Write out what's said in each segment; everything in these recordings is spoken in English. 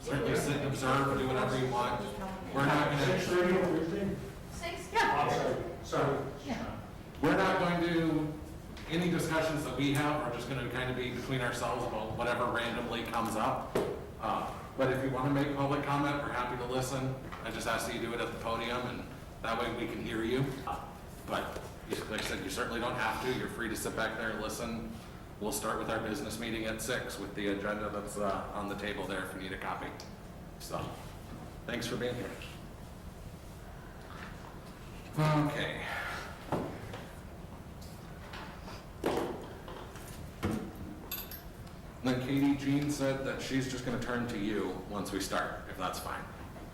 certainly sit and observe, do whatever you want. We're not gonna, 6:30 on Thursday? Sorry. we're not going to, any discussions that we have are just gonna kind of be between ourselves about whatever randomly comes up. But if you wanna make public comment, we're happy to listen. I just ask that you do it at the podium, and that way we can hear you. But, like I said, you certainly don't have to. You're free to sit back there and listen. We'll start with our business meeting at 6 with the agenda that's on the table there if you need a copy. So, thanks for being here. Okay. Then Katie, Jean said that she's just gonna turn to you once we start, if that's fine.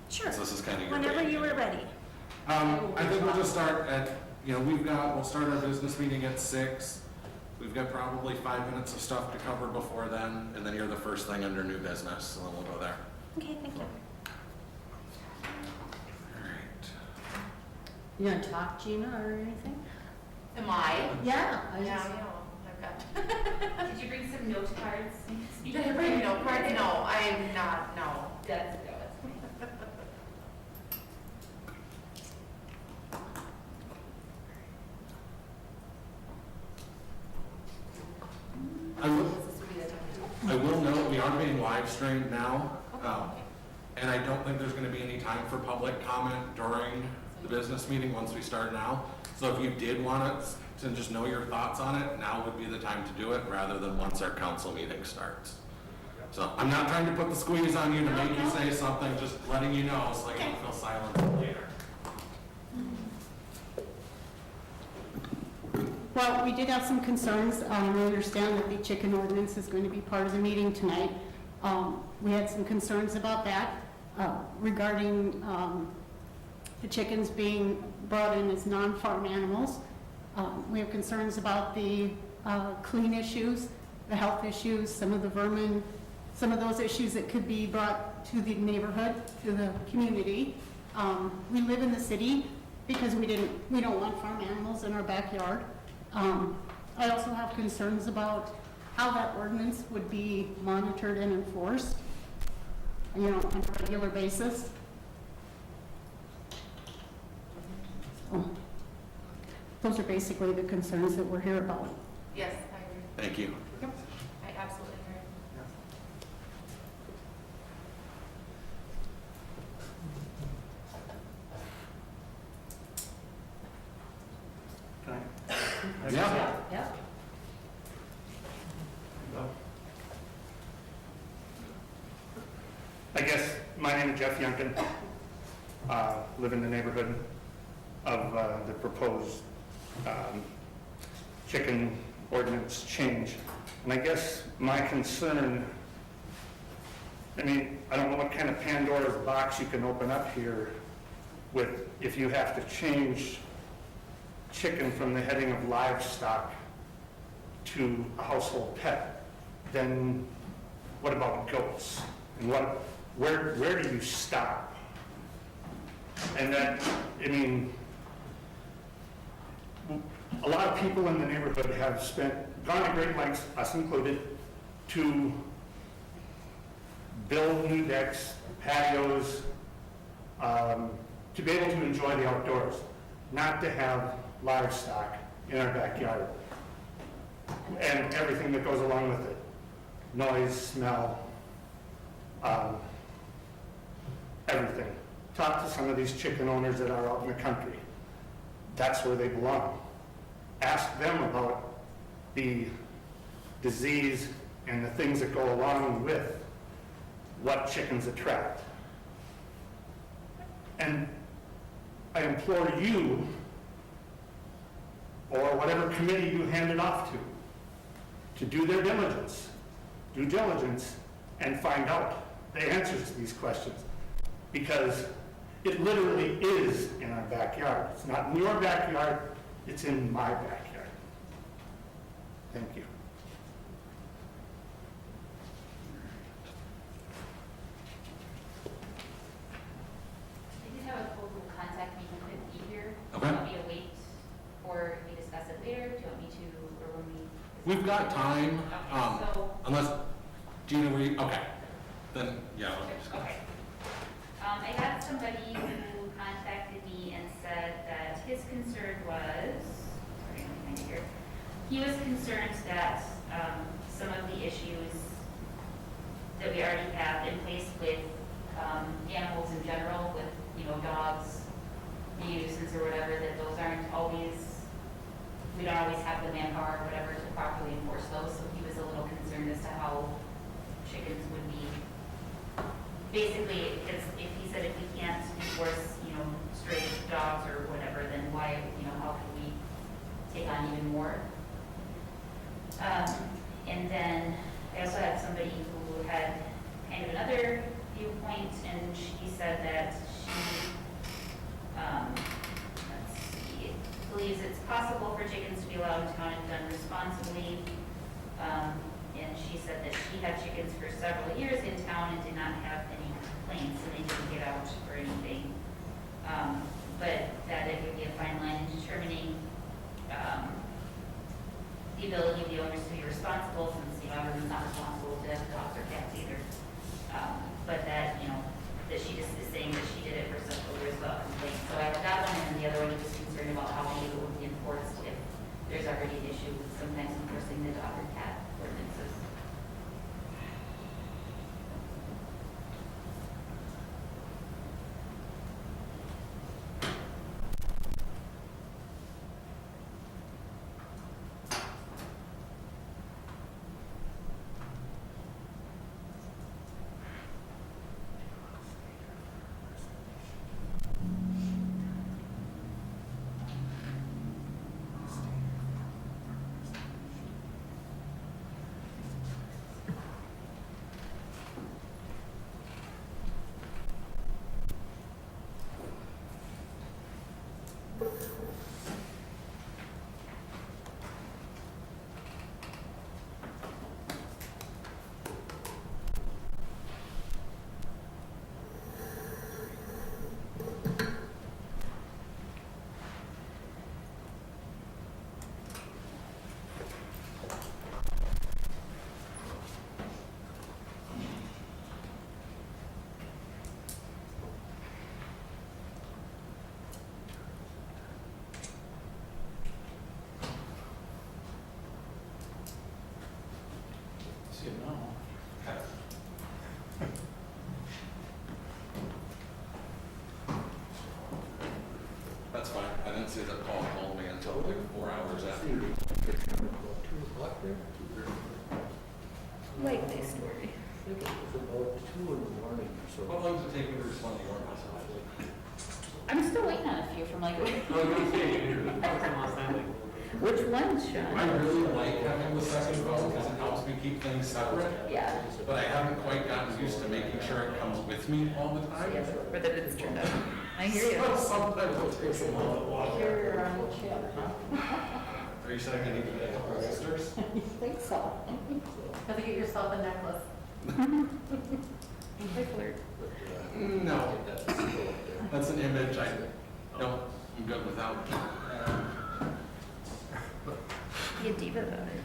Sure. So this is kind of your Whenever baby. you were ready. I think we'll just start at, we'll start our business meeting at 6. We've got probably 5 minutes of stuff to cover before then, and then you're the first thing under new business, so then we'll go there. Okay, thank you. All right. You gonna talk, Gina, or anything? Am I? Yeah. Yeah, I've got. Did you bring some note cards? Did I bring note cards? No, I am not, no. That's, no, it's. I will note, we are being live streamed now, and I don't think there's gonna be any time for public comment during the business meeting once we start now. So if you did want to just know your thoughts on it, now would be the time to do it, rather than once our council meeting starts. So I'm not trying to put the squeeze on you to make you say something, just letting you know, so you don't feel silent later. Well, we did have some concerns. We understand that the chicken ordinance is going to be part of the meeting tonight. We had some concerns about that regarding the chickens being brought in as non-farm animals. We have concerns about the clean issues, the health issues, some of the vermin, some of those issues that could be brought to the neighborhood, to the community. We live in the city because we don't want farm animals in our backyard. I also have concerns about how that ordinance would be monitored and enforced, on a regular basis. So, those are basically the concerns that we're here about. Yes, I agree. Thank you. I absolutely agree. Yeah. Yeah. I guess, my name is Jeff Youngkin. Live in the neighborhood of the proposed chicken ordinance change. And I guess my concern, I don't know what kind of Pandora's box you can open up here with, if you have to change chicken from the heading of livestock to a household pet, then what about goats? And where do you stop? And that, a lot of people in the neighborhood have gone to great lengths, us included, to build new decks, patios, to be able to enjoy the outdoors, not to have livestock in our backyard and everything that goes along with it. Noise, smell, everything. Talk to some of these chicken owners that are out in the country. That's where they belong. Ask them about the disease and the things that go along with what chickens attract. And I implore you, or whatever committee you hand it off to do their diligence, due diligence, and find out the answers to these questions. Because it literally is in our backyard. It's not in your backyard, it's in my backyard. Thank you. I did have a local contact me who couldn't be here. Okay. Do you want me to wait, or we discuss it later? Do you want me to, or when we? We've got time, Okay, so, unless, Gina, okay. Then, yeah, let me just go. Okay. I had somebody who contacted me and said that his concern was, sorry, let me find it here. He was concerned that, some of the issues that we already have in place with, animals in general, with, dogs, being a nuisance or whatever, that those aren't always, we don't always have the manpower or whatever to properly enforce those, so he was a little concerned as to how chickens would be. Basically, if he said if we can't enforce, stray dogs or whatever, then why, how can we take on even more? And then I also had somebody who had kind of another viewpoint, and she said that she, let's see, believes it's possible for chickens to be allowed in town and done responsibly. And she said that she had chickens for several years in town and did not have any complaints, and they didn't get out or anything. But that it would be a fine line in determining the ability of the owners to be responsible, since, everyone's not responsible to have dogs or cats either. But that, that she just is saying that she did it for several years without complaint. So I have that one, and the other one is concerned about how maybe it would be enforced if there's already an issue with sometimes enforcing the dog or cat ordinances. See it now. That's fine. I didn't see that Paul called me until like 4 hours after. Likely story. It was about 2 in the morning or so. How long does it take me to respond to your message? I'm still waiting on a few from like, Oh, you're kidding. which ones, I Sean? really like having the second phone because it helps me keep things separate, Yeah, but I haven't quite gotten used to making sure it comes with me all the time. yeah, or that it's turned on. I hear you. So sometimes it takes a little while. You're on the chip. Are you saying I need to get a couple holsters? I think so. Have to get yourself a necklace. They flirt. No, that's an image no, I'm good without. Be a diva about it.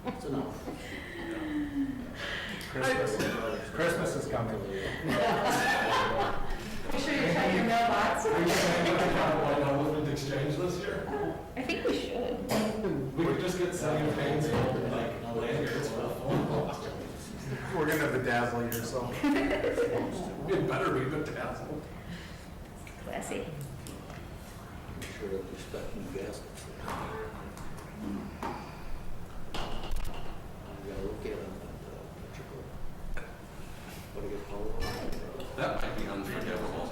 It's enough. Christmas is coming. Make sure you check your mailbox. Are you saying we can have a white elephant exchange this year? I think we should. We could just get Sunny Payne's like lanyards for the phone. We're gonna bedazzle you, so. It better be bedazzled. Classy. Make sure that they're stacking gaskets. I gotta look at them and, what do you call it? That might be unforgivable.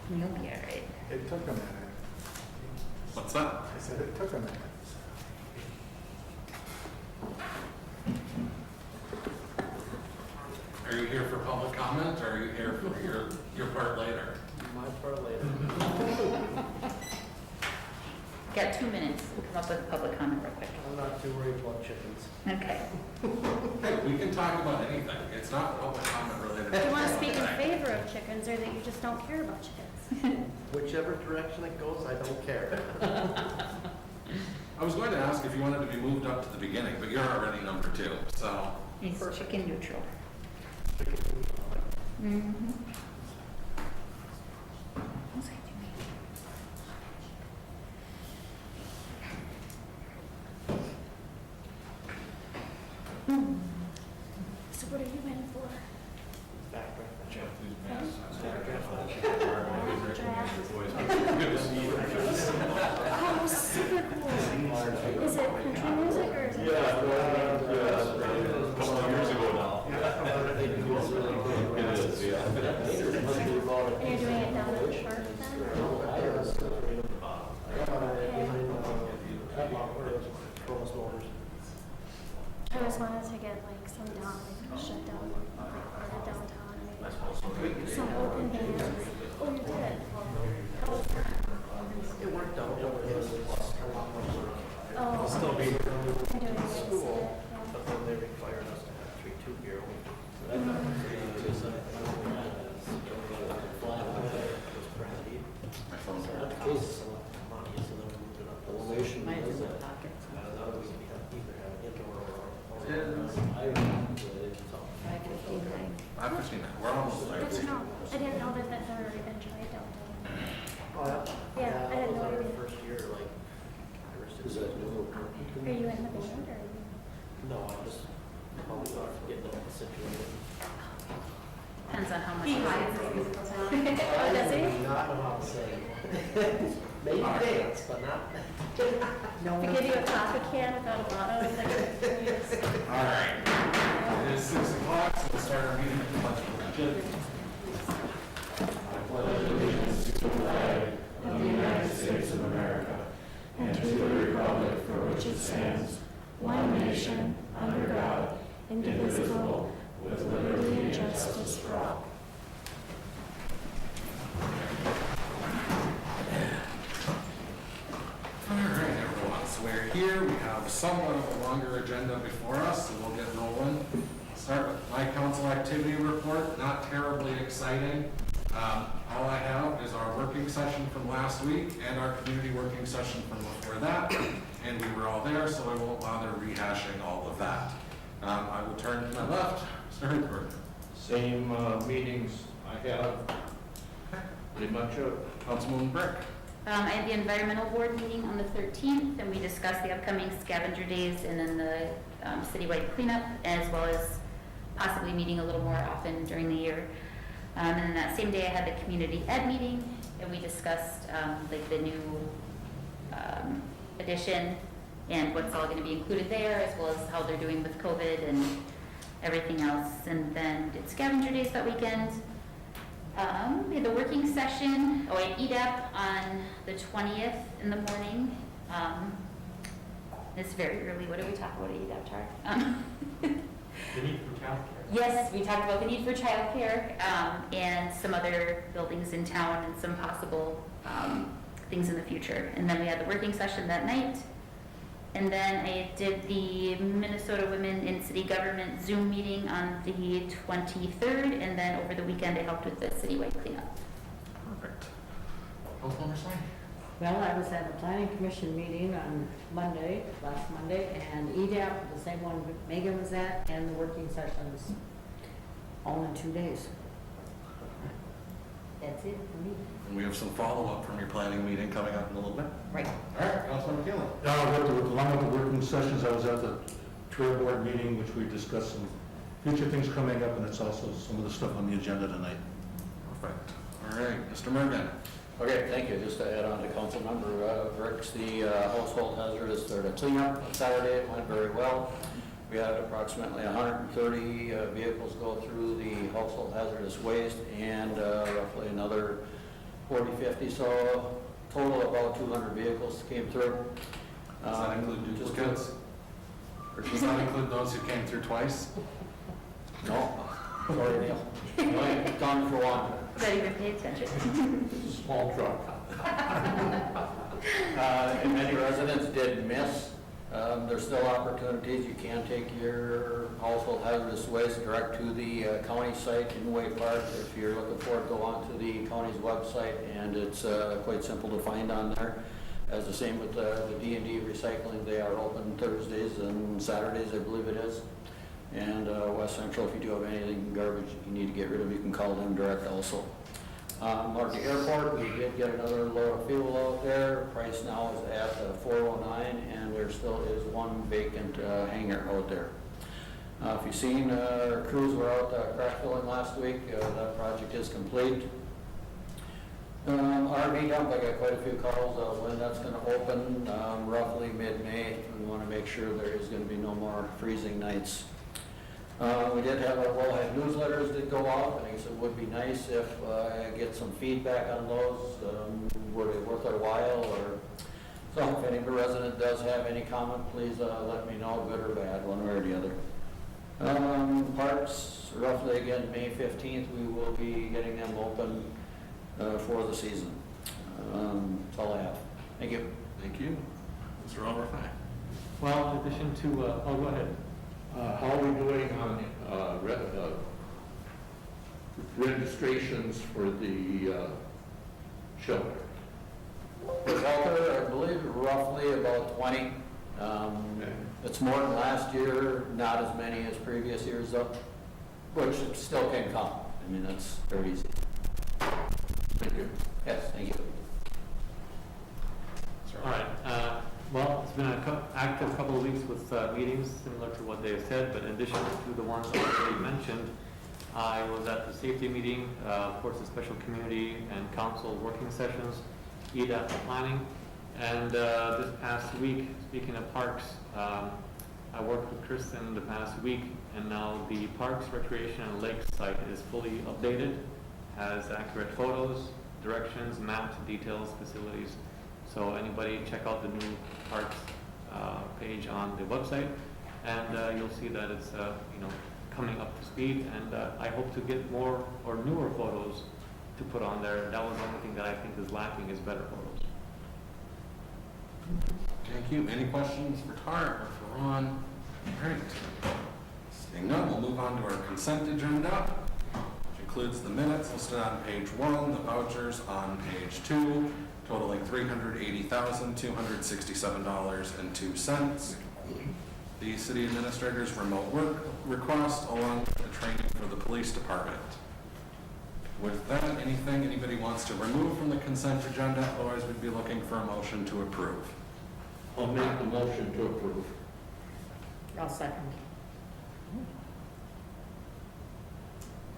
You'll be all right. It took a minute. What's that? I said it took a minute. Are you here for public comment or are you here for your part later? My part later. Got 2 minutes. Come up with a public comment real quick. I'm not too worried about chickens. Okay. Hey, we can talk about anything. It's not public comment related. Do you want to speak in favor of chickens, or that you just don't care about chickens? Whichever direction it goes, I don't care. I was going to ask if you wanted to be moved up to the beginning, but you're already number 2, so. He's chicken neutral. Mm-hmm. So what are you in for? Oh, super cool. Is it country music or is it? A couple of years ago now. It is, yeah. And you're doing it down at the park then? I always wanted to get like some down, like shut down, like part of downtown, maybe some open bands. Oh, you did? How was that? It worked out. Oh. Still be I'm doing it. school, Yeah. but then they required us to have 3-2 beer. My phone's on. Mine's in my pocket. Five 5:59, we're almost there. Good to know. I didn't know that that had already been tried downtown. Oh, yeah? Yeah, I didn't know That was either. our first year, like, is that new? Are you in the band or? No, I just probably thought of getting it situated. Depends on how much. Oh, does he? Not know how to sing. Maybe dance, but not. We give you a coffee can without a bottle, like, All right. It is 6 o'clock, so we'll start our meeting at the pledge of allegiance. of the United States of America, and to the republic for which it stands, one nation, under God, indivisible, with liberty and justice for all. All right, everyone, so we're here, we have somewhat of a longer agenda before us, so we'll get rolling. I'll start with my council activity report, not terribly exciting. All I have is our working session from last week and our community working session from before that, and we were all there, so I won't bother rehashing all of that. I will turn to my left, Mr. Hertzberg. Same meetings I have, pretty much Councilwoman Brick. I had the environmental board meeting on the 13th, and we discussed the upcoming scavenger days and then the citywide cleanup, as well as possibly meeting a little more often during the year. And then that same day, I had the community ed meeting, and we discussed like the new addition and what's all going to be included there, as well as how they're doing with COVID and everything else. And then did scavenger days that weekend. We had the working session, at EDAP on the 20th in the morning. It's very early. What did we talk about at EDAP, Tar? The need for childcare. Yes, we talked about the need for childcare and some other buildings in town and some possible things in the future. And then we had the working session that night. And then I did the Minnesota Women in City Government Zoom meeting on the 23rd, and then over the weekend I helped with the citywide cleanup. Perfect. Councilwoman Stein. Well, I was at a planning commission meeting on Monday, last Monday, and EDAP, the same one Megan was at, and the working sessions, all in 2 days. That's it for me. And we have some follow-up from your planning meeting coming up in a little bit. Right. All right, Councilman McKeon. along with the working sessions, I was at the trail board meeting, which we discussed some future things coming up, and it's also some of the stuff on the agenda tonight. Perfect. All right, Mr. Mergen. Okay, thank you. Just to add on to council member Rick's, the household hazardous, or the cleanup on Saturday, it went very well. We had approximately 130 vehicles go through the household hazardous waste, and roughly another 40, 50, so total about 200 vehicles came through. Does that include Just duplicates? Or does that include those who came through twice? No, sorry, Neil. Only done for one. Did I even pay attention? Small truck. And many residents did miss. There's still opportunities. You can take your household hazardous waste direct to the county site in Way Park. If you're looking for it, go on to the county's website, and it's quite simple to find on there. As the same with the D&D Recycling, they are open Thursdays and Saturdays, I believe it is. And West Central, if you do have anything garbage you need to get rid of, you can call them direct also. At the airport, we did get another load of fuel out there. Price now is at $4.09, and there still is one vacant hangar out there. If you've seen, our crews were out crack filling last week. That project is complete. RV dump, I got quite a few calls when that's going to open, roughly mid-May. We want to make sure there is going to be no more freezing nights. We did have our wellhead newsletters that go out. I guess it would be nice if I get some feedback on those. Were they worth our while? Or so if any resident does have any comment, please let me know, good or bad, one way or the other. Parks, roughly again, May 15th, we will be getting them open for the season. That's all I have. Thank you. Thank you. Mr. Overfine. Well, in addition to, go ahead. How are we doing on registrations for the shelter? The shelter, I believe roughly about 20. It's more than last year, not as many as previous years though, which still can come. I mean, that's very easy. Thank you. Yes, thank you. All right. Well, it's been an active couple of weeks with meetings similar to what they've said, but in addition to the ones already mentioned, I was at the safety meeting, of course, the special community and council working sessions, EDAP planning, and this past week, speaking of parks, I worked with Kristen the past week, and now the Parks, Recreation, and Lakes site is fully updated, has accurate photos, directions, maps, details, facilities. So anybody check out the new parks page on the website, and you'll see that it's coming up to speed. And I hope to get more or newer photos to put on there. That was the only thing that I think is lacking is better photos. Thank you. Any questions for Tart or for Ron? All right. Seeing none, we'll move on to our consent agenda, which includes the minutes listed on page 1, the vouchers on page 2, totaling $380,267.02. The city administrator's remote work request, along with the training for the police department. With that, anything anybody wants to remove from the consent agenda? Otherwise, we'd be looking for a motion to approve. I'll make the motion to approve. I'll second.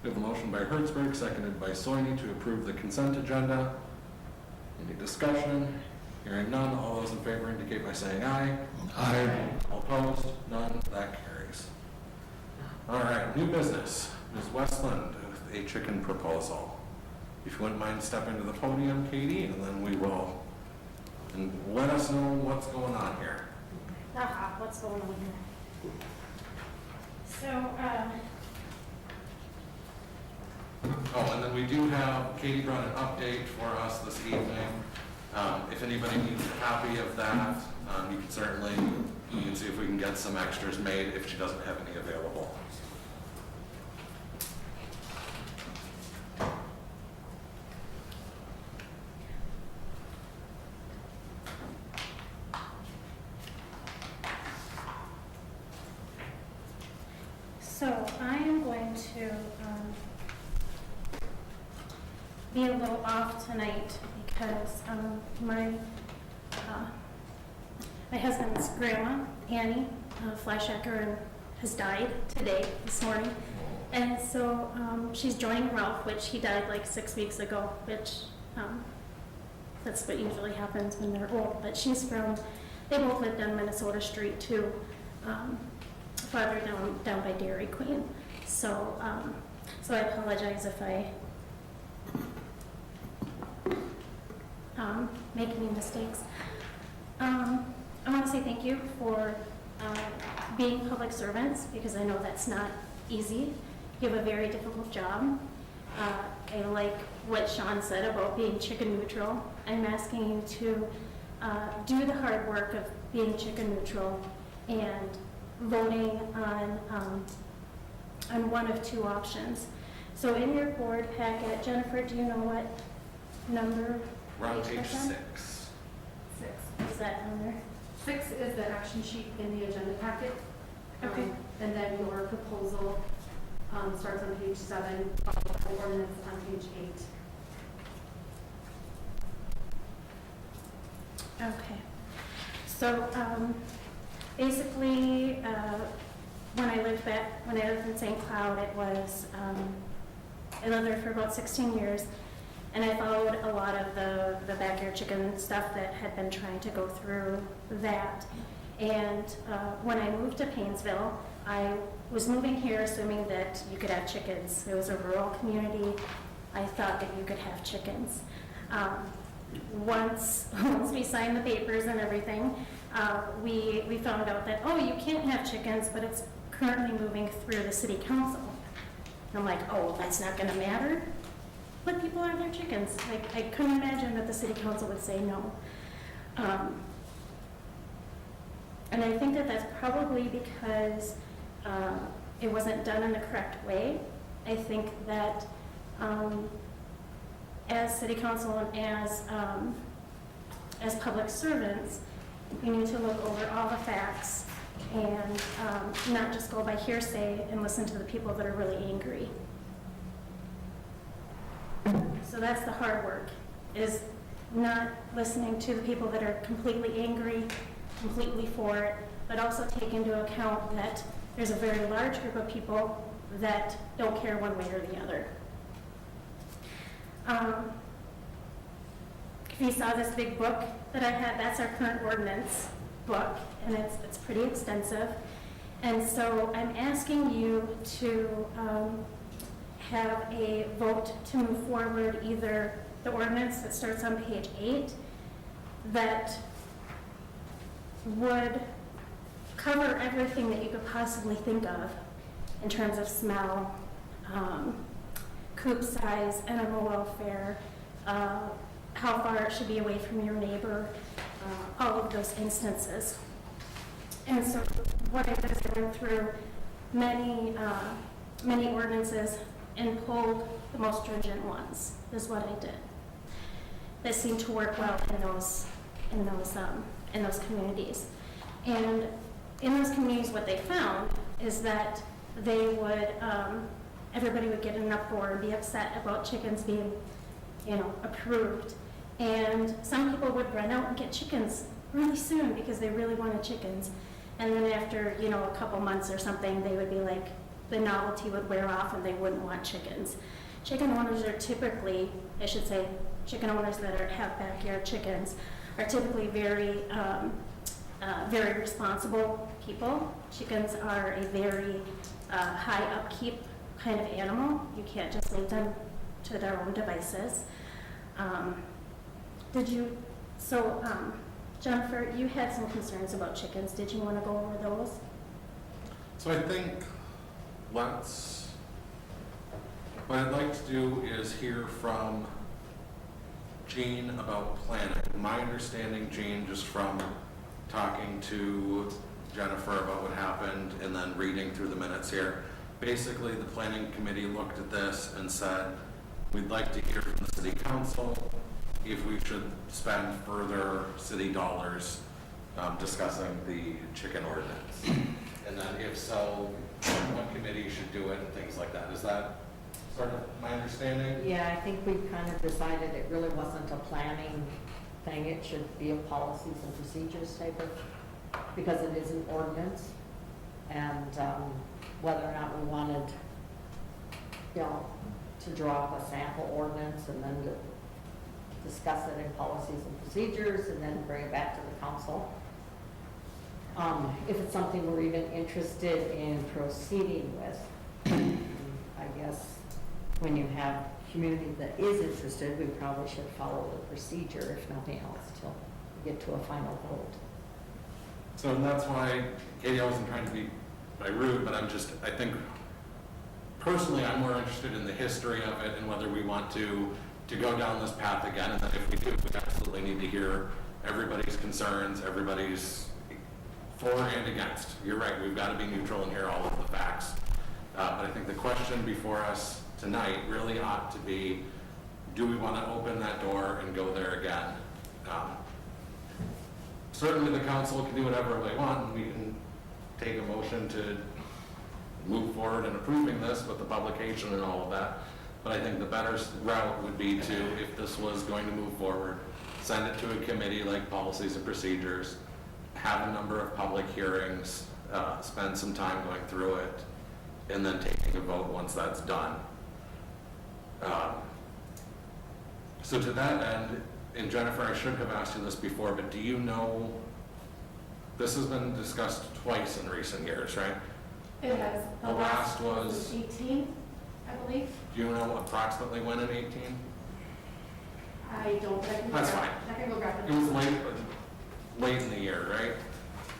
We have a motion by Hertzberg, seconded by Soini to approve the consent agenda. Any discussion? Hearing none, all those in favor indicate by saying aye. Aye. All opposed? None. That carries. All right, new business. Ms. Westland with a chicken proposal. If you wouldn't mind stepping to the podium, Katie, and then we will, and let us know what's going on here. What's going on here? So, Oh, and then we do have, Katie brought an update for us this evening. If anybody needs a copy of that, you can certainly, you can see if we can get some extras made if she doesn't have any available. so I am going to be a little off tonight because my husband's grandma, Annie Fleischacker, has died today, this morning. And so she's joining Ralph, which he died like 6 weeks ago, which that's what usually happens when they're old. But she's from, they both lived on Minnesota Street too, farther down by Dairy Queen. So, so I apologize if I make any mistakes. I want to say thank you for being public servants, because I know that's not easy. You have a very difficult job. I like what Sean said about being chicken neutral. I'm asking you to do the hard work of being chicken neutral and voting on one of two options. So in your board packet, Jennifer, do you know what number? We're on page page that's on? 6. 6. is that on there? 6 is the action sheet in the agenda packet. Okay. And then your proposal starts on page 7, followed by ordinance on page 8. Okay. So, basically, when I lived in St. Cloud, it was, I lived there for about 16 years, and I followed a lot of the backyard chicken stuff that had been trying to go through that. And when I moved to Painesville, I was moving here assuming that you could have chickens. It was a rural community. I thought that you could have chickens. Once we signed the papers and everything, we found out that, oh, you can't have chickens, but it's currently moving through the city council. And I'm like, oh, that's not gonna matter? Let people have their chickens. I couldn't imagine that the city council would say no. And I think that that's probably because it wasn't done in the correct way. I think that as city council and as public servants, we need to look over all the facts and not just go by hearsay and listen to the people that are really angry. So that's the hard work, is not listening to the people that are completely angry, completely for it, but also take into account that there's a very large group of people that don't care one way or the other. If you saw this big book that I had, that's our current ordinance book, and it's pretty extensive. And so I'm asking you to have a vote to move forward either the ordinance that starts on page 8 that would cover everything that you could possibly think of in terms of smell, coop size, animal welfare, how far it should be away from your neighbor, all of those instances. And so what I did is I went through many ordinances and pulled the most stringent ones, is what I did. That seemed to work well in those communities. And in those communities, what they found is that they would, everybody would get in an uproar and be upset about chickens being, approved. And some people would run out and get chickens really soon because they really wanted chickens. And then after, a couple months or something, they would be like, the novelty would wear off and they wouldn't want chickens. Chicken owners are typically, chicken owners that have backyard chickens are typically very, very responsible people. Chickens are a very high upkeep kind of animal. You can't just leave them to their own devices. Jennifer, you had some concerns about chickens. Did you want to go over those? So I think what I'd like to do is hear from Jean about planning. My understanding, Jean, just from talking to Jennifer about what happened and then reading through the minutes here, basically the planning committee looked at this and said, we'd like to hear from the city council if we should spend further city dollars discussing the chicken ordinance. And then if so, what committee should do it and things like that. Is that sort of my understanding? Yeah, I think we kind of decided it really wasn't a planning thing. It should be a policies and procedures type of, because it is an ordinance. And whether or not we wanted, to draw up a sample ordinance and then to discuss it in policies and procedures and then bring it back to the council. If it's something we're even interested in proceeding with, I guess when you have community that is interested, we probably should follow the procedure, if nothing else, till we get to a final vote. So that's why, Katie, I wasn't trying to be rude, but I think personally I'm more interested in the history of it and whether we want to go down this path again. And then if we do, we absolutely need to hear everybody's concerns, everybody's for and against. You're right, we've got to be neutral and hear all of the facts. But I think the question before us tonight really ought to be, do we want to open that door and go there again? certainly the council can do whatever they want, and we can take a motion to move forward in approving this with the publication and all of that. But I think the better route would be to, if this was going to move forward, send it to a committee like Policies and Procedures, have a number of public hearings, spend some time going through it, and then taking a vote once that's done. So to that end, and Jennifer, I should have asked you this before, but do you know, this has been discussed twice in recent years, right? It has. The last was, 18, I believe. do you know approximately when in 18? I don't, but I can go That's grab- fine. I can go grab It it. was late in the year, right?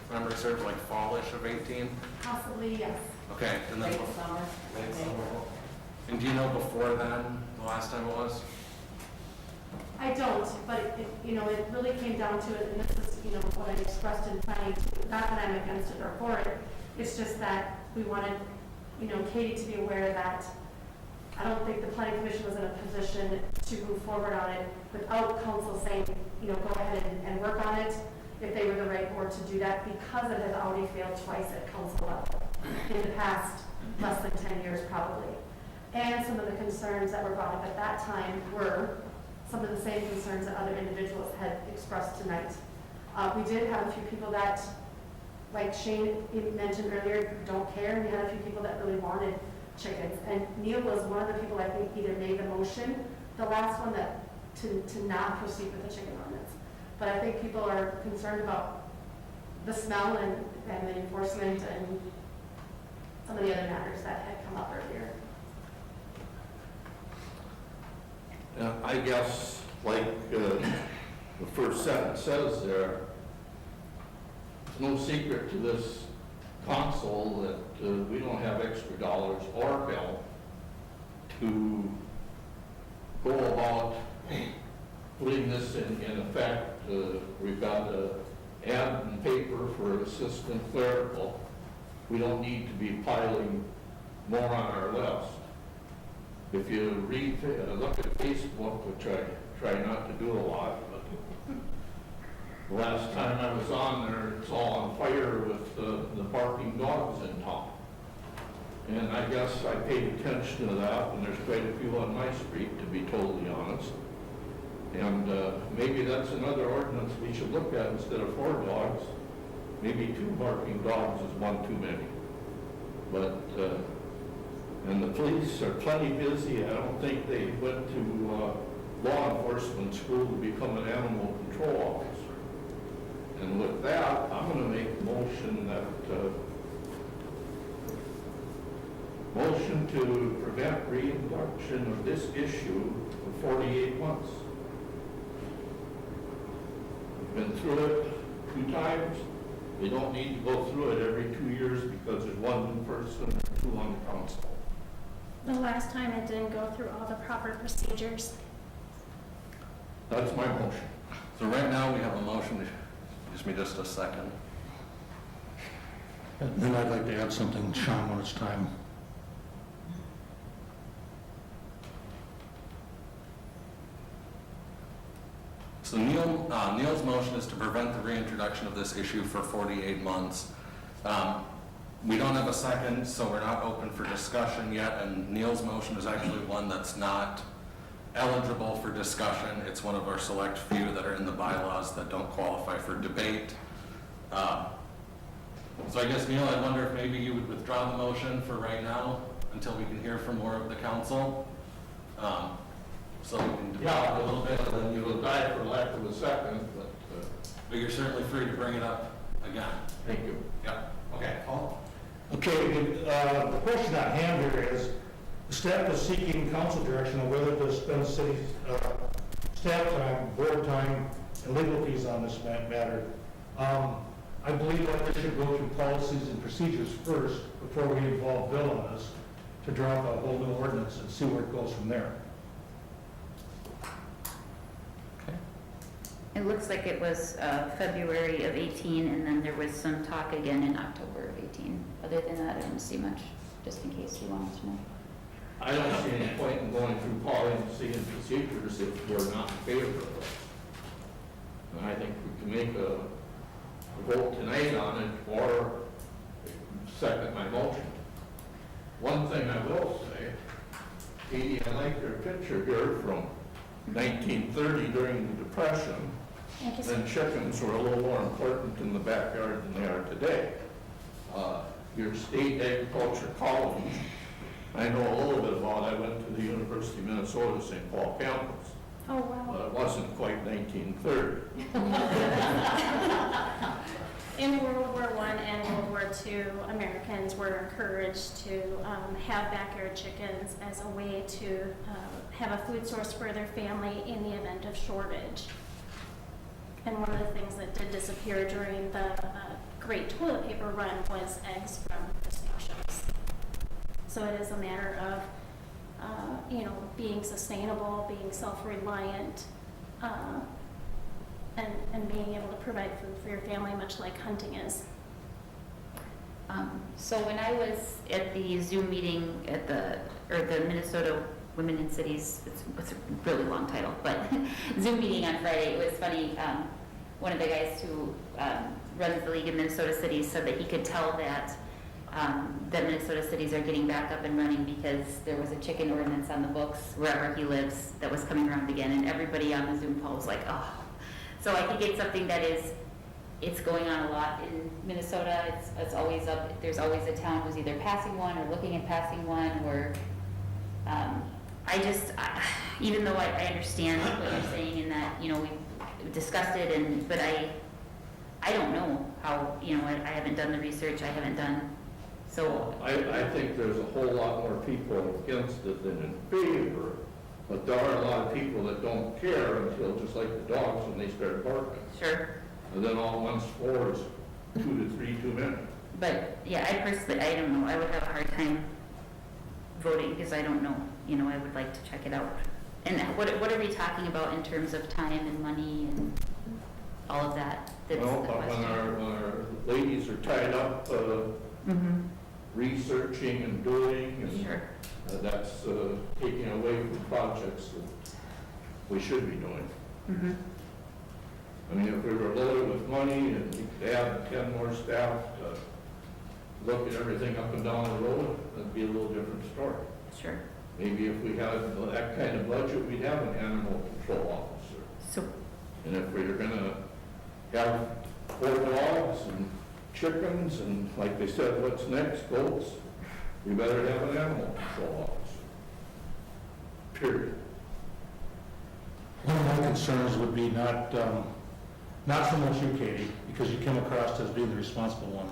Remember, sort of like fallish of 18? Possibly, yes. Okay, and then, Late summer. late summer. And do you know before then, the last time it was? I don't, but it, it really came down to it, and this is, what I expressed in planning, not that I'm against it or for it. It's just that we wanted, Katie to be aware that I don't think the planning commission was in a position to move forward on it without council saying, go ahead and work on it, if they were the right board to do that, because it has already failed twice at council level in the past less than 10 years probably. And some of the concerns that were brought up at that time were some of the same concerns that other individuals had expressed tonight. We did have a few people that, like Shane mentioned earlier, don't care. We had a few people that really wanted chickens. And Neil was one of the people I think either made the motion, the last one, that to not proceed with the chicken ordinance. But I think people are concerned about the smell and the enforcement and some of the other matters that had come up earlier. I guess, like the first sentence says there, it's no secret to this council that we don't have extra dollars or bill to go about putting this in effect. We've got an ad in paper for assistant clerical. We don't need to be piling more on our list. If you read, look at Facebook, which I try not to do a lot, but the last time I was on there, it's all on fire with the barking dogs in town. And I guess I paid attention to that, and there's quite a few on my street, to be totally honest. And maybe that's another ordinance we should look at. Instead of 4 dogs, maybe 2 barking dogs is one too many. But and the police are plenty busy. I don't think they went to law enforcement school to become an animal control officer. And with that, I'm going to make a motion that motion to prevent reintroduction of this issue for 48 months. We've been through it 2 times. We don't need to go through it every 2 years because there's 1 new person or 2 on the council. The last time it didn't go through all the proper procedures. That's my motion. So right now, we have a motion, give me just a second. And then I'd like to add something, Sean, when it's time. So Neil's motion is to prevent the reintroduction of this issue for 48 months. We don't have a second, so we're not open for discussion yet, and Neil's motion is actually one that's not eligible for discussion. It's one of our select few that are in the bylaws that don't qualify for debate. So I guess, Neil, I wonder if maybe you would withdraw the motion for right now until we can hear from more of the council. So we can debate Yeah, a little bit. and then you'll die for lack of a second, But you're certainly free to bring it up again. thank you. Yep. Okay, Paul? Okay, the question at hand here is, the staff is seeking council direction on whether to spend city staff time, board time, and legal fees on this matter. I believe that we should go through policies and procedures first before we involve Bill on this, to draw up a whole new ordinance and see where it goes from there. It looks like it was February of 18, and then there was some talk again in October of 18. Other than that, I didn't see much, just in case you wanted to know. I don't see any point in going through policy and procedures if we're not in favor of it. And I think we can make a vote tonight on it or second my motion. One thing I will say, Katie, I like your picture here from 1930 during the Depression. Thank you, sir. Then chickens were a little more important in the backyard than they are today. Your state agriculture college, I know a little bit about. I went to the University of Minnesota, St. Paul campus. Oh, wow. But it wasn't quite 1930. In World War I and World War II, Americans were encouraged to have backyard chickens as a way to have a food source for their family in the event of shortage. And one of the things that did disappear during the Great Toilet Paper Run was eggs from pistachios. So it is a matter of, being sustainable, being self-reliant, and being able to provide food for your family, much like hunting is. So when I was at the Zoom meeting at the Minnesota Women in Cities, it's a really long title, but Zoom meeting on Friday, it was funny. One of the guys who runs the League of Minnesota Cities said that he could tell that that Minnesota cities are getting back up and running because there was a chicken ordinance on the books wherever he lives that was coming around again, and everybody on the Zoom call was like, oh. So I think it's something that it's going on a lot in Minnesota. It's always up. There's always a town who's either passing one or looking at passing one. Or even though I understand what you're saying in that we've discussed it, but I don't know how. I haven't done the research. I haven't done. So I think there's a whole lot more people against it than in favor, but there are a lot of people that don't care until, just like the dogs, when they start barking. Sure. And then all once 4 is 2 to 3 too many. But yeah, I personally, I don't know. I would have a hard time voting because I don't know. I would like to check it out. And what are we talking about in terms of time and money and all of that? That's Well, the but question. when our ladies are tied up researching and doing, and Sure. That's taking away from projects that we should be doing. I mean, if we were loaded with money and we could add 10 more staff to look at everything up and down the road, that'd be a little different story. Sure. Maybe if we had that kind of budget, we'd have an animal control officer. So, And if we were gonna have 4 dogs and chickens and, like they said, what's next, goats, we better have an animal control officer. Period. One of my concerns would be not so much you, Katie, because you come across as being the responsible one.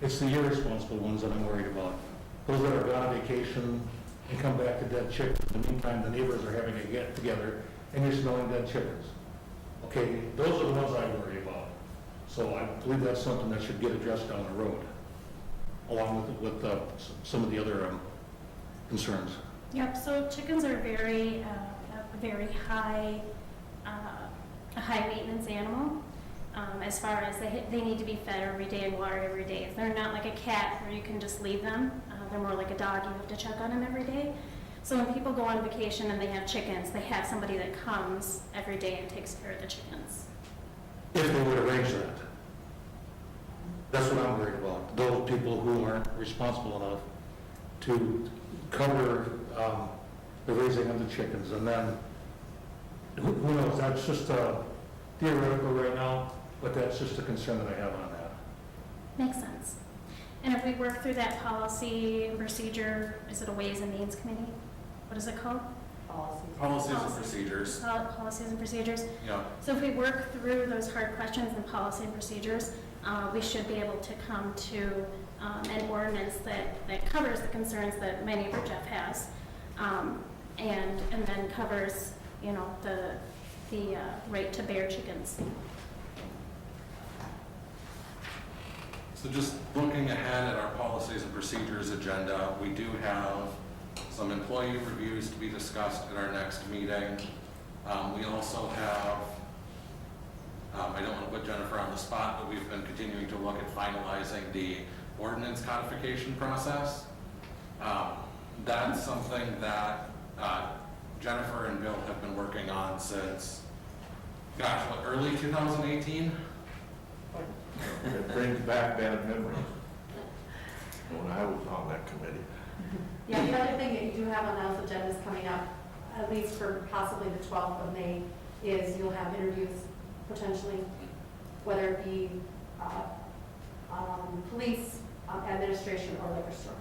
It's the irresponsible ones that I'm worried about. Those that are gone on vacation and come back to dead chickens. In the meantime, the neighbors are having a get together and you're smelling dead chickens. Okay, those are the ones I worry about. So I believe that's something that should get addressed down the road, along with some of the other concerns. Yep, so chickens are very high, a high maintenance animal, as far as they need to be fed every day and watered every day. They're not like a cat where you can just leave them. They're more like a dog, you have to check on them every day. So when people go on vacation and they have chickens, they have somebody that comes every day and takes care of the chickens. If they would arrange that. That's what I'm worried about. Those people who aren't responsible enough to cover the raising of the chickens. And then, who knows, that's just theoretical right now, but that's just a concern that I have on that. Makes sense. And if we work through that policy and procedure, is it a Ways and Means Committee? What is it called? Policies and procedures. Policies and procedures. Yeah. So if we work through those hard questions in policy and procedures, we should be able to come to an ordinance that covers the concerns that my neighbor Jeff has, and then covers, the right to bear chickens. So just looking ahead at our policies and procedures agenda, we do have some employee reviews to be discussed at our next meeting. We also have, I don't want to put Jennifer on the spot, but we've been continuing to look at finalizing the ordinance codification process. That's something that Jennifer and Bill have been working on since, early 2018? It brings back bad memories when I was on that committee. Yeah, the other thing that you do have on those agendas coming up, at least for possibly the 12th of May, is you'll have interviews potentially, whether it be police, administration, or liquor store.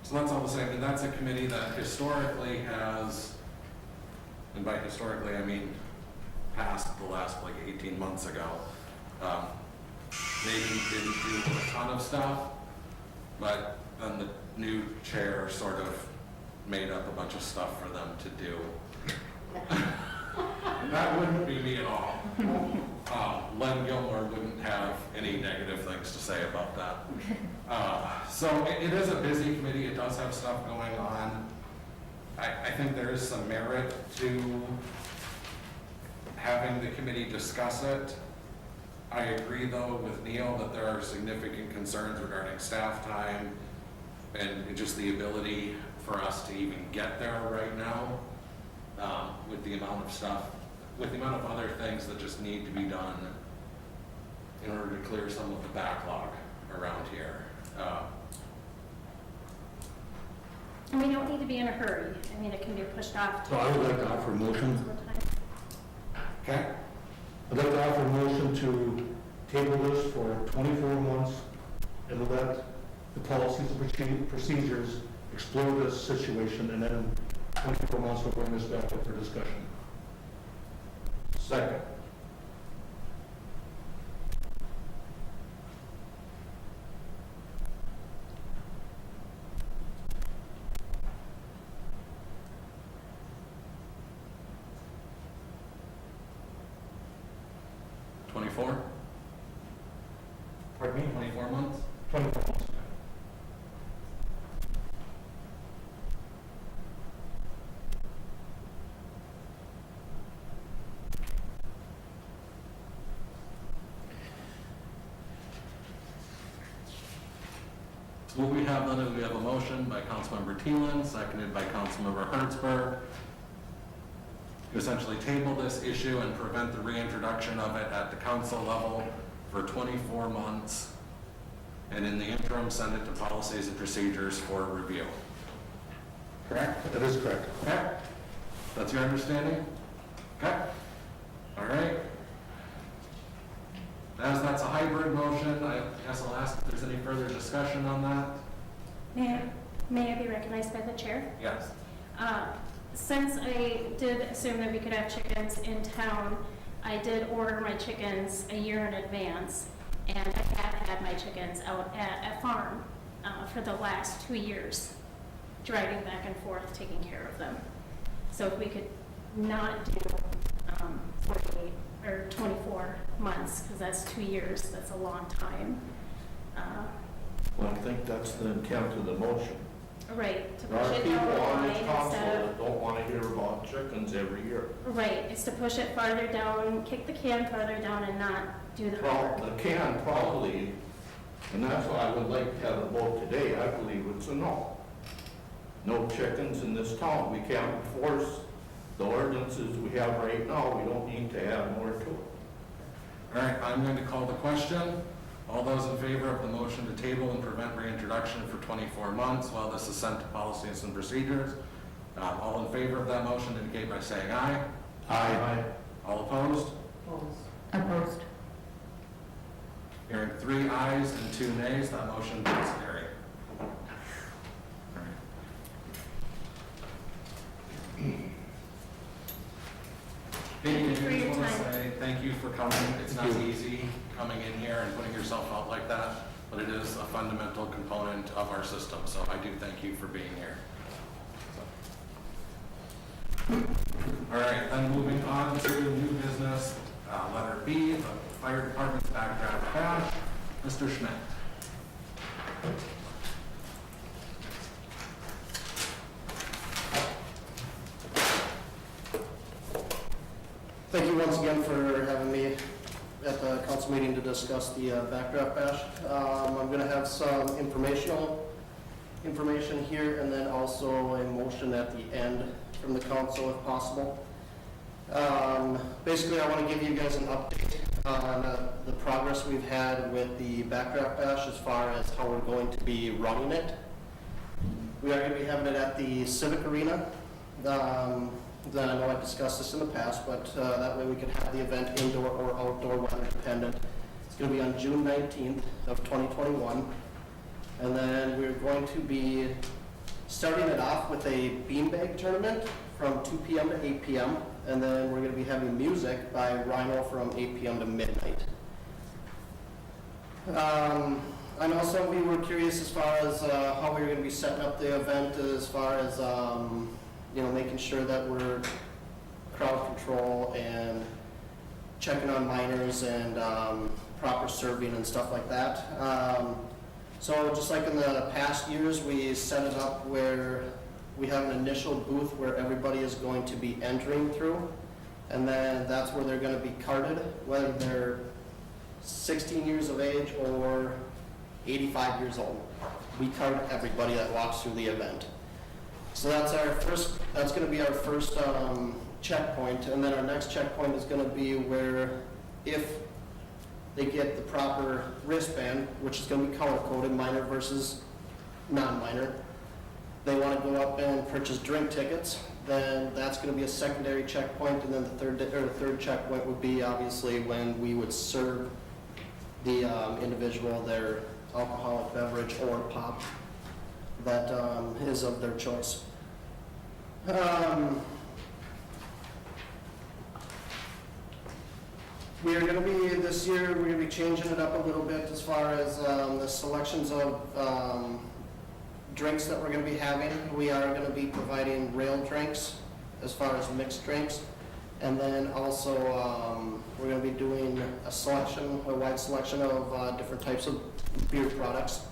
So that's all the same, and that's a committee that historically has, and by historically, I mean past the last like 18 months ago, maybe didn't do a ton of stuff, but then the new chair sort of made up a bunch of stuff for them to do. That wouldn't be me at all. Len Gilmore wouldn't have any negative things to say about that. So it is a busy committee. It does have stuff going on. I think there is some merit to having the committee discuss it. I agree, though, with Neil that there are significant concerns regarding staff time and just the ability for us to even get there right now, with the amount of stuff, with the amount of other things that just need to be done in order to clear some of the backlog around here. And we don't need to be in a hurry. I mean, it can be pushed off. So I would like to offer a motion. Okay? I'd like to offer a motion to table this for 24 months and let the policies and procedures explore this situation, and then 24 months we'll bring this back up for discussion. Second. Pardon me? 24 months? 24 months. So what we have then is we have a motion by Councilmember Thielen, seconded by Councilmember Hertzberg, to essentially table this issue and prevent the reintroduction of it at the council level for 24 months, and in the interim, send it to policies and procedures for review. Correct? That is correct. Okay? That's your understanding? Okay? All right. As that's a hybrid motion, I guess I'll ask if there's any further discussion on that. May I be recognized by the chair? Yes. Since I did assume that we could have chickens in town, I did order my chickens a year in advance, and I have had my chickens out at a farm for the last 2 years, driving back and forth, taking care of them. So if we could not do 48 or 24 months, because that's 2 years, that's a long time. Well, I think that's the intent of the motion. Right, to There push are it people down the on line this council instead of, that don't want to hear about chickens every year. right, it's to push it farther down, kick the can farther down and not do the Well, work. the can probably, and that's why I would like to have a vote today, I believe it's a no. No chickens in this town. We can't enforce the ordinances we have right now. We don't need to add more to it. All right, I'm going to call the question. All those in favor of the motion to table and prevent reintroduction for 24 months while this is sent to policies and procedures, all in favor of that motion indicate by saying aye. Aye. All opposed? Opposed. Hearing 3 ayes and 2 nays, that motion does carry. Katie, I Thank you for just your want to time. say thank you for coming. It's not easy coming in here and putting yourself out like that, but it is a fundamental component of our system, so I do thank you for being here. All right, then moving on to new business, letter B, the fire department's backdraft cash. Mr. Schmidt. Thank you once again for having me at the council meeting to discuss the backdraft bash. I'm going to have some information here, and then also a motion at the end from the council if possible. Basically, I want to give you guys an update on the progress we've had with the Backdraft Bash as far as how we're going to be running it. We are going to be having it at the Civic Arena. I know I've discussed this in the past, but that way we can have the event indoor or outdoor weather dependent. It's going to be on June 19th of 2021. And then we're going to be starting it off with a beanbag tournament from 2 p.m. to 8 p.m. And then we're going to be having music by Rhino from 8 p.m. to midnight. I know some of you were curious as far as how we were going to be setting up the event, as far as making sure that we're crowd control and checking on minors and proper serving and stuff like that. So just like in the past years, we set it up where we have an initial booth where everybody is going to be entering through, and then that's where they're going to be carded, whether they're 16 years of age or 85 years old. We card everybody that walks through the event. So that's going to be our first checkpoint, and then our next checkpoint is going to be where if they get the proper wristband, which is going to be color-coded, minor versus non-minor, they want to go up and purchase drink tickets, then that's going to be a secondary checkpoint, and then the third checkpoint would be obviously when we would serve the individual their alcoholic beverage or pop that is of their choice. We are going to be, this year, we're going to be changing it up a little bit as far as the selections of drinks that we're going to be having. We are going to be providing rail drinks as far as mixed drinks. And then also, we're going to be doing a wide selection of different types of beer products,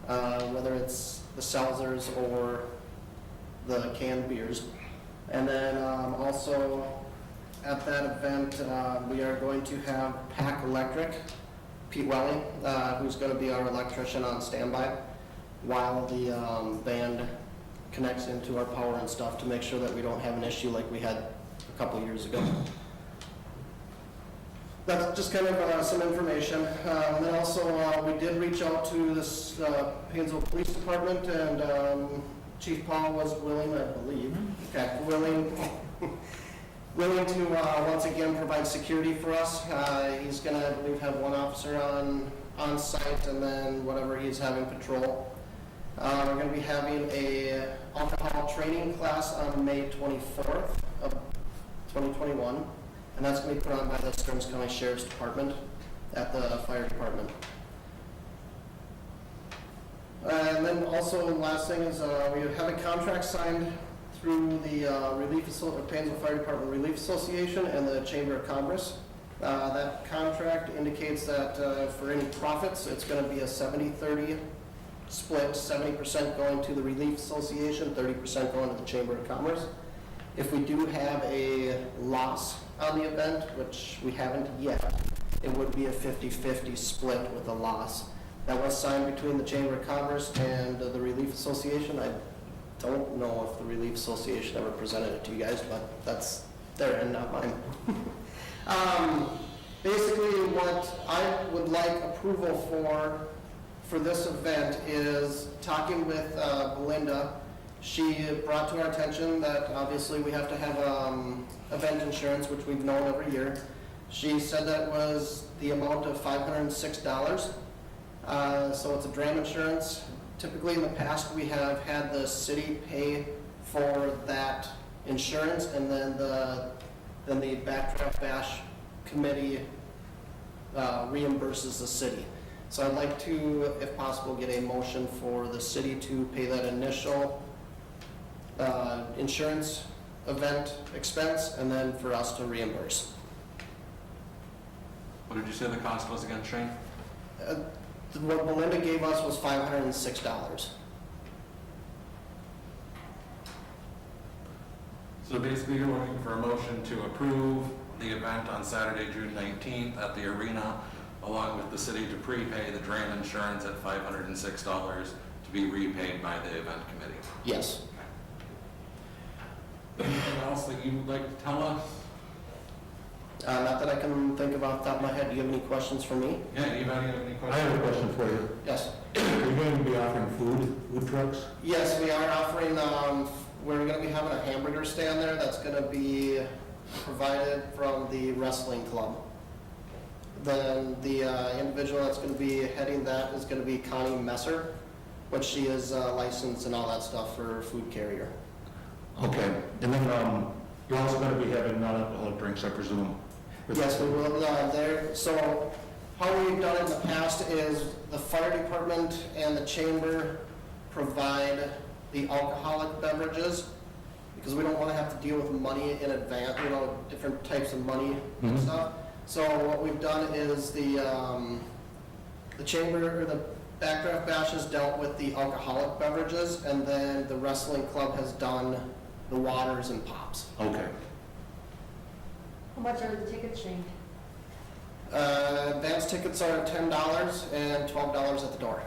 whether it's the seltzers or the canned beers. And then also at that event, we are going to have Pack Electric, Pete Welly, who's going to be our electrician on standby while the band connects into our power and stuff to make sure that we don't have an issue like we had a couple years ago. That's just kind of some information. And then also, we did reach out to this Painesville Police Department, and Chief Paul was willing, I believe, willing to once again provide security for us. He's going to, I believe, have one officer on site, and then whatever he's having patrol. We're going to be having a alcohol training class on May 24th of 2021, and that's going to be put on by the Stearns County Sheriff's Department at the fire department. And then also, the last thing is we have a contract signed through the Painesville Fire Department Relief Association and the Chamber of Commerce. That contract indicates that for any profits, it's going to be a 70-30 split, 70% going to the Relief Association, 30% going to the Chamber of Commerce. If we do have a loss on the event, which we haven't yet, it would be a 50-50 split with a loss. That was signed between the Chamber of Commerce and the Relief Association. I don't know if the Relief Association ever presented it to you guys, but that's their end, not mine. Basically, what I would like approval for this event is talking with Belinda. She brought to our attention that obviously we have to have event insurance, which we've known every year. She said that was the amount of $506. So it's a dram insurance. Typically in the past, we have had the city pay for that insurance, and then the Backdraft Bash committee reimburses the city. So I'd like to, if possible, get a motion for the city to pay that initial insurance event expense, and then for us to reimburse. What did you say the cost was again, Shane? What Belinda gave us was $506. So basically, you're looking for a motion to approve the event on Saturday, June 19th at the arena, along with the city to prepay the dram insurance at $506 to be repaid by the event committee. Yes. Anything else that you would like to tell us? Not that I can think of off the top of my head. Do you have any questions for me? Yeah, anybody have any questions? I have a question for you. Yes. Are you going to be offering food trucks? Yes, we are offering, we're gonna be having a hamburger stand there that's gonna be provided from the wrestling club. Then the individual that's gonna be heading that is gonna be Connie Messer, which she is licensed and all that stuff for food carrier. Okay, and then, you're also gonna be having non-alcoholic drinks, I presume? Yes, we will, there, so how we've done it in the past is the fire department and the chamber provide the alcoholic beverages, because we don't want to have to deal with money in advance, you know, different types of money and Mhm. stuff. So what we've done is the chamber, or the Backdraft Bash has dealt with the alcoholic beverages, and then the wrestling club has done the waters and pops. Okay. How much are the tickets, Shane? Advance tickets are $10 and $12 at the door.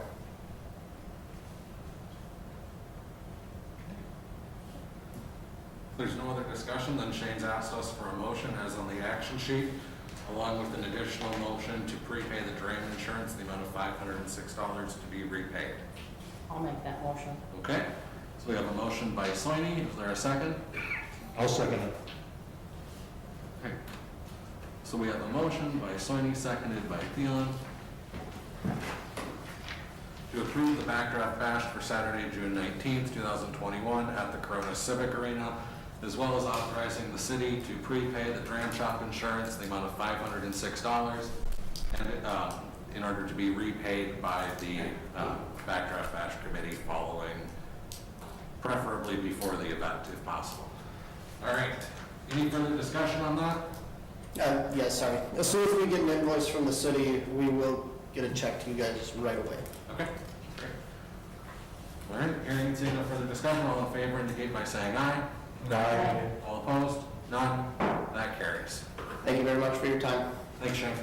If there's no other discussion, then Shane's asked us for a motion as on the action sheet, along with an additional motion to prepay the drain insurance, the amount of $506 to be repaid. I'll make that motion. Okay, so we have a motion by Soini. Is there a second? I'll second it. Okay. So we have a motion by Soini, seconded by Thielen, to approve the Backdraft Bash for Saturday, June 19th, 2021 at the Corona Civic Arena, as well as authorizing the city to prepay the dram shop insurance, the amount of $506, and in order to be repaid by the Backdraft Bash Committee following, preferably before the event, if possible. All right, any further discussion on that? Yes, sorry. As soon as we get an invoice from the city, we will get a check to you guys right away. Okay, great. All right, hearing and seeing no further discussion, all in favor indicate by saying aye. Aye. All opposed? None? That carries. Thank you very much for your time. Thanks, Shane.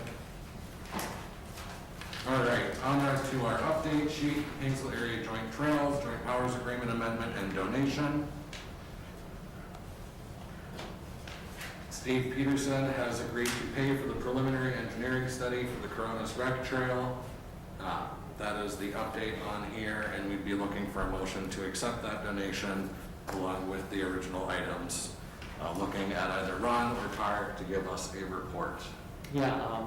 All right, on to our update sheet, Hinsel Area Joint Trails, Joint Powers Agreement Amendment and Donation. Steve Peterson has agreed to pay for the preliminary engineering study for the Coronas Rec Trail. That is the update on here, and we'd be looking for a motion to accept that donation along with the original items, looking at either Ron or Tar to give us a report. Yeah,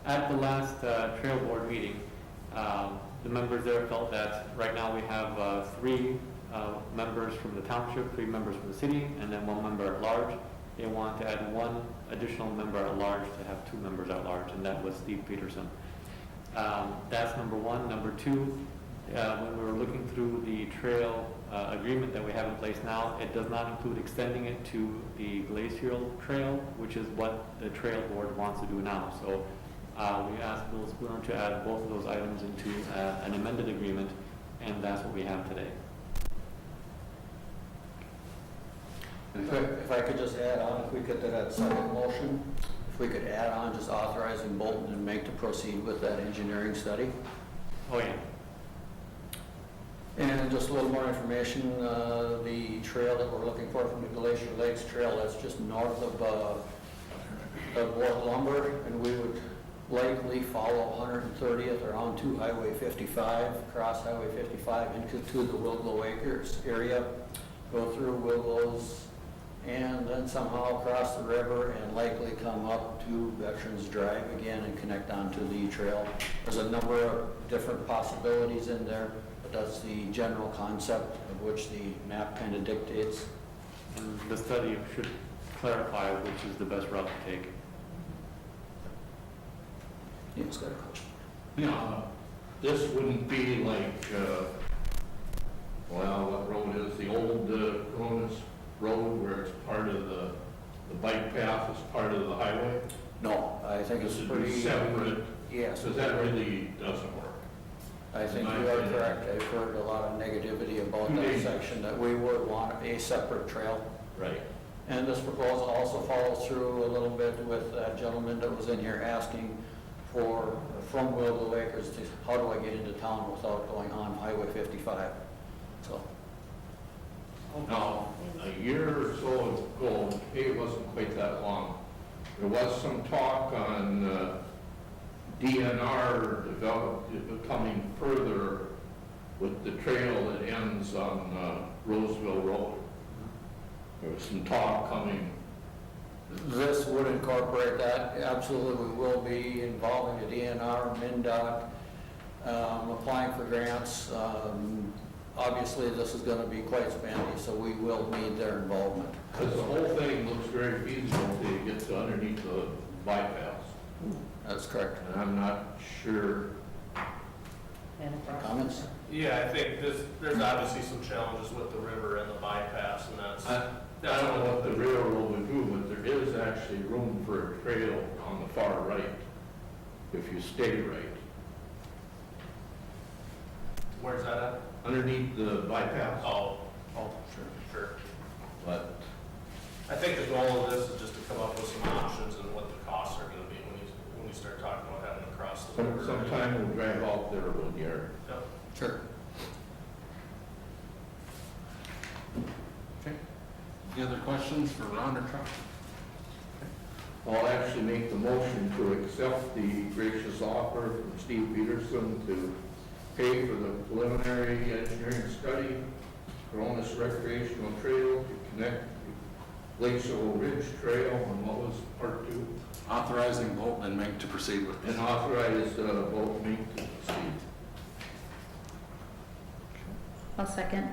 at the last trail board meeting, the members there felt that right now we have 3 members from the township, 3 members from the city, and then 1 member at large. They want to add 1 additional member at large to have 2 members at large, and that was Steve Peterson. That's number 1. Number 2, when we were looking through the trail agreement that we have in place now, it does not include extending it to the glacial trail, which is what the trail board wants to do now. So we asked Bill Spooner to add both of those items into an amended agreement, and that's what we have today. If I could just add on, if we could, that second motion, if we could add on just authorizing Bolton and Mink to proceed with that engineering study. Oh, yeah. And just a little more information, the trail that we're looking for from the Glacier Lakes Trail, that's just north of Ward Lumber, and we would likely follow 130th around to Highway 55, cross Highway 55 into the Willow Acres area, go through Willows, and then somehow cross the river and likely come up to Veterans Drive again and connect onto the trail. There's a number of different possibilities in there, but that's the general concept of which the map kind of dictates. And the study should clarify which is the best route to take. Yes, got a question. Yeah, this wouldn't be like, well, what road is the old Coronas Road where it's part of the bike path is part of the highway? No, I think it's This would pretty... be separate, Yes. because that really doesn't work. I think In my you are opinion. correct. I've heard a lot of negativity about that Maybe. section, that we would want a separate trail. Right. And this proposal also follows through a little bit with that gentleman that was in here asking for, from Willow Acres, to how do I get into town without going on Highway 55? So, Now, a year or so ago, it wasn't quite that long, There was some talk on DNR coming further with the trail that ends on Roseville Road. There was some talk coming. This would incorporate that, absolutely, we will be involving the DNR, MinDOT, applying for grants. Obviously, this is gonna be quite spendy, so we will need their involvement. Because the whole thing looks very feasible until you get to underneath the bypass. That's correct. And I'm not sure. Comments? Yeah, I think there's obviously some challenges with the river and the bypass, and I don't know what the railroad would do, but there is actually room for a trail on the far right, if you stay right. Where's that at? Underneath the bypass. Oh, sure. But I think the goal of this is just to come up with some options and what the costs are gonna be when we start talking about having to cross the river. sometime we'll drive out there one year. Yep. Sure. Okay. Any other questions for Ron or Chuck? I'll actually make the motion to accept the gracious offer from Steve Peterson to pay for the preliminary engineering study for Onus Recreational Trail to connect Glacial Ridge Trail, and what was part 2? Authorizing Bolton and Mink to proceed with this. And authorize both me to proceed. I'll second.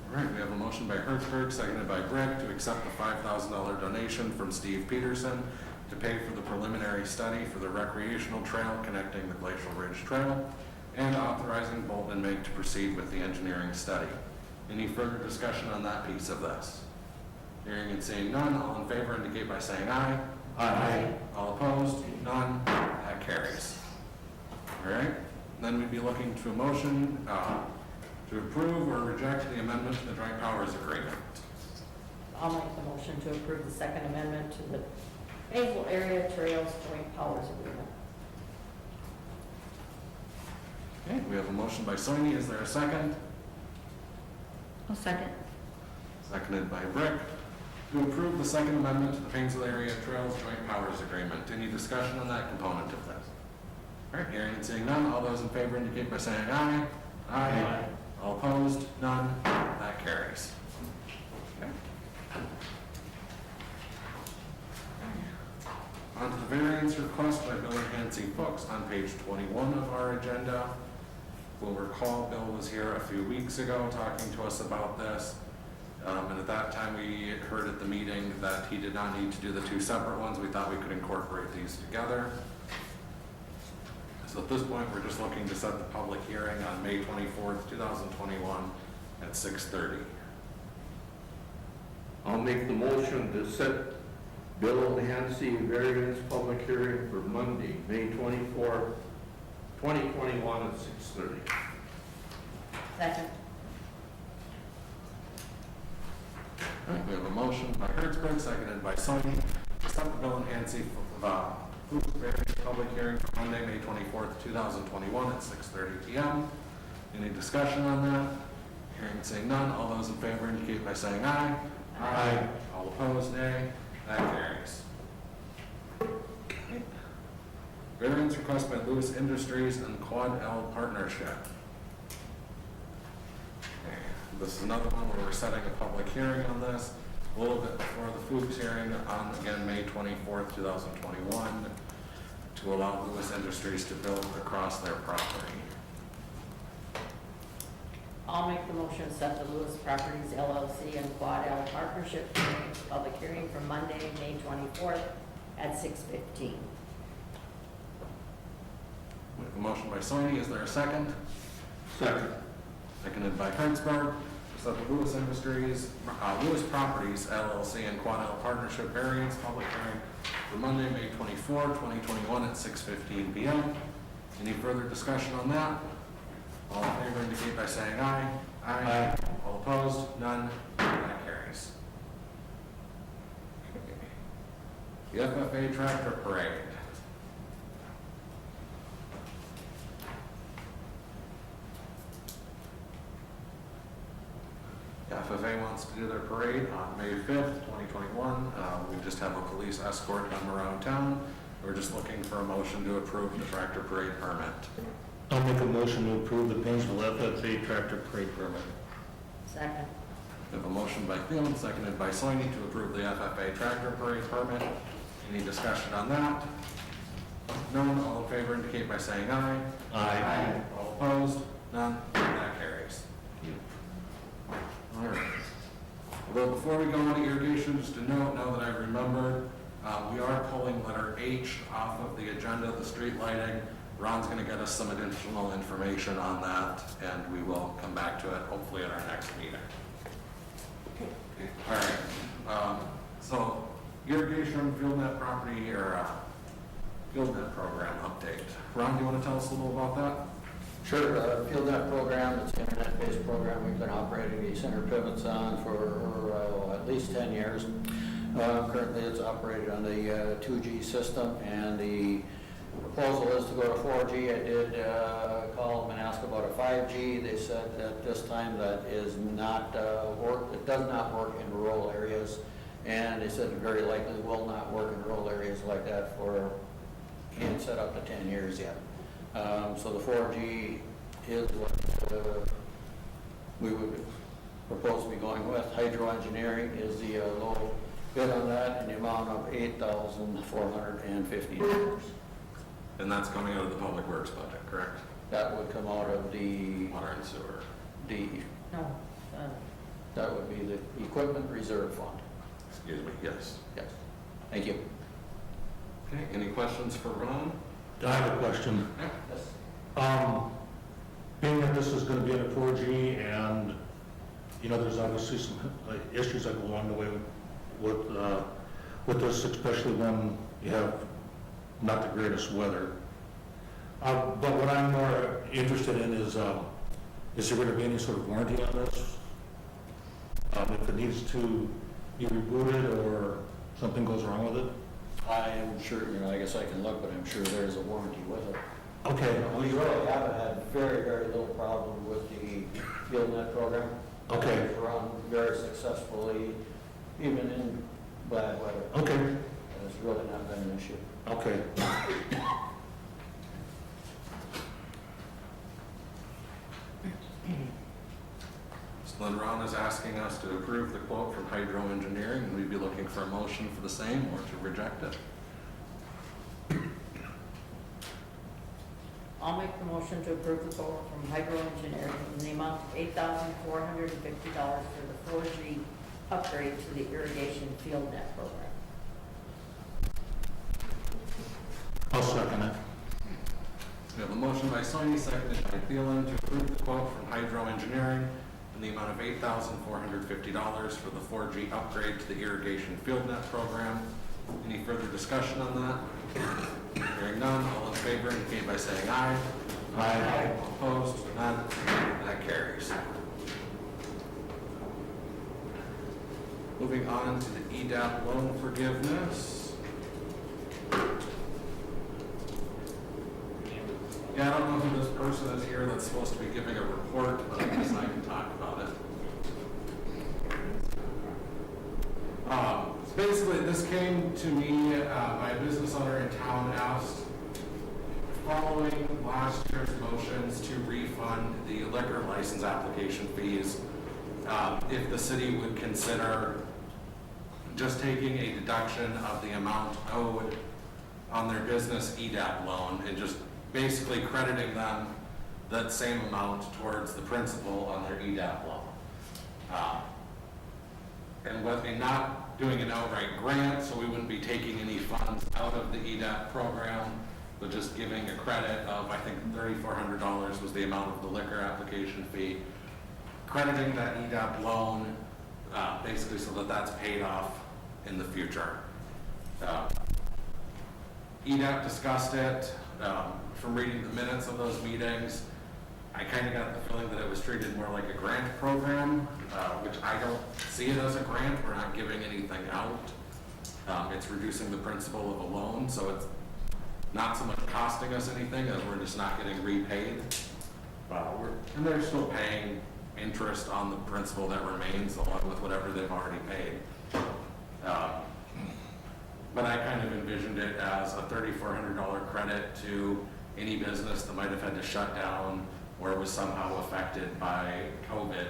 All right, we have a motion by Hertzberg, seconded by Brick, to accept the $5,000 donation from Steve Peterson to pay for the preliminary study for the recreational trail connecting the Glacial Ridge Trail, and authorizing Bolton and Mink to proceed with the engineering study. Any further discussion on that piece of this? Hearing and seeing none, all in favor indicate by saying aye. Aye. All opposed? None. That carries. All right, then we'd be looking to a motion to approve or reject the amendment to the joint powers agreement. I'll make the motion to approve the second amendment to the Painesville Area Trails Joint Powers Agreement. Okay, we have a motion by Soini. Is there a second? I'll second. Seconded by Brick. To approve the second amendment to the Painesville Area Trails Joint Powers Agreement. Any discussion on that component of this? All right, hearing and seeing none, all those in favor indicate by saying aye. Aye. All opposed? None. That carries. Okay. On to the variance request by Bill and Nancy Fuchs on page 21 of our agenda. We'll recall Bill was here a few weeks ago talking to us about this. And at that time, we heard at the meeting that he did not need to do the two separate ones. We thought we could incorporate these together. So at this point, we're just looking to set the public hearing on May 24th, 2021 at 6:30. I'll make the motion to set Bill and Nancy variance public hearing for Monday, May 24th, 2021 at 6:30. Second. All right, we have a motion by Hertzberg, seconded by Sony, to set the Bill and Nancy Fuchs variance public hearing for Monday, May 24th, 2021 at 6:30 p.m. Any discussion on that? Hearing and seeing none, all those in favor indicate by saying aye. Aye. All opposed, nay. That carries. Okay. Variance request by Lewis Industries and Quad L Partnership. Okay. This is another one where we're setting a public hearing on this, a little bit before the Fuchs hearing on, again, May 24th, 2021, to allow Lewis Industries to build across their property. I'll make the motion to set the Lewis Properties LLC and Quad L Partnership public hearing for Monday, May 24th at 6:15. We have a motion by Sony. Is there a second? Second. Seconded by Hertzberg. To set the Lewis Industries, Lewis Properties LLC and Quad L Partnership variance public hearing for Monday, May 24, 2021 at 6:15 p.m. Any further discussion on that? All in favor indicate by saying aye. Aye. All opposed? None. That carries. The FFA Tractor Parade. Yeah, FFA wants to do their parade on May 5th, 2021. We just have a police escort them around town. We're just looking for a motion to approve the tractor parade permit. I'll make a motion to approve the Painesville FFA tractor parade permit. Second. We have a motion by Thielen, seconded by Soini to approve the FFA tractor parade permit. Any discussion on that? None, all in favor indicate by saying aye. Aye. All opposed? None, that carries. All right. Although before we go on to irrigation, just a note, now that I remember, we are pulling letter H off of the agenda, the street lighting. Ron's going to get us some additional information on that, and we will come back to it hopefully at our next meeting. All right. So irrigation, field net property, or field net program update. Ron, do you want to tell us a little about that? Sure, Field Net program, it's an internet-based program we've been operating these center pivots on for at least 10 years. Currently it's operated on the 2G system, and the proposal is to go to 4G. I did call them and ask about a 5G. They said at this time that is not it does not work in rural areas, and they said it very likely will not work in rural areas like that for, can't set up to 10 years yet. So the 4G is what we would propose to be going with. Hydro Engineering is the low bid on that in the amount of $8,450. And that's coming out of the Public Works budget, correct? That would come out of the Water and sewer. No. That would be the Equipment Reserve Fund. Excuse me, yes. Yes. Thank you. Okay, any questions for Ron? I have a question. Yes. Being that this is going to be in a 4G, and, you know, there's obviously some issues that go along the way with this, especially when you have not the greatest weather. But what I'm more interested in is there going to be any sort of warranty on this? If it needs to be rebooted or something goes wrong with it? I am sure, you know, I guess I can look, but I'm sure there's a warranty with it. Okay. We really haven't had very, very little problem with the FieldNet program. Okay. It's run very successfully, even in bad weather. Okay. And it's really not been an issue. Okay. So then Ron is asking us to approve the quote from Hydro Engineering, and we'd be looking for a motion for the same or to reject it. I'll make the motion to approve the quote from Hydro Engineering in the amount of $8,450 for the 4G upgrade to the irrigation field net program. I'll second it. We have a motion by Soini, seconded by Thielen, to approve the quote from Hydro Engineering in the amount of $8,450 for the 4G upgrade to the irrigation field net program. Any further discussion on that? Hearing none, all in favor indicate by saying aye. Aye. Opposed? None. That carries. Moving on to the EDAP loan forgiveness. Yeah, I don't know who this person is here that's supposed to be giving a report, but I guess I can talk about it. So basically, this came to me by a business owner in town asked, following last year's motions to refund the liquor license application fees, if the city would consider just taking a deduction of the amount owed on their business EDAP loan and just basically crediting them that same amount towards the principal on their EDAP loan. And not doing an outright grant, so we wouldn't be taking any funds out of the EDAP program, but just giving a credit of, I think, $3,400 was the amount of the liquor application fee, crediting that EDAP loan, basically so that that's paid off in the future. EDAP discussed it. From reading the minutes of those meetings, I kind of got the feeling that it was treated more like a grant program, which I don't see it as a grant. We're not giving anything out. It's reducing the principal of a loan, so it's not so much costing us anything as we're just not getting repaid. And they're still paying interest on the principal that remains along with whatever they've already paid. But I kind of envisioned it as a $3,400 credit to any business that might have had to shut down or was somehow affected by COVID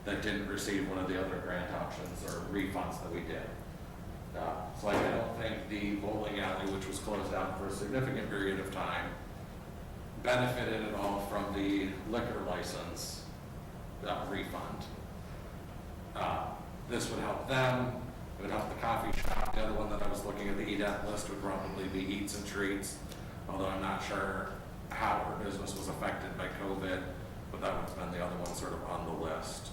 that didn't receive one of the other grant options or refunds that we did. So I don't think the bowling alley, which was closed down for a significant period of time, benefited at all from the liquor license refund. This would help them, it would help the coffee shop. The other one that I was looking at, the EDAP list, would probably be Eats and Treats, although I'm not sure how her business was affected by COVID, but that would have been the other one sort of on the list.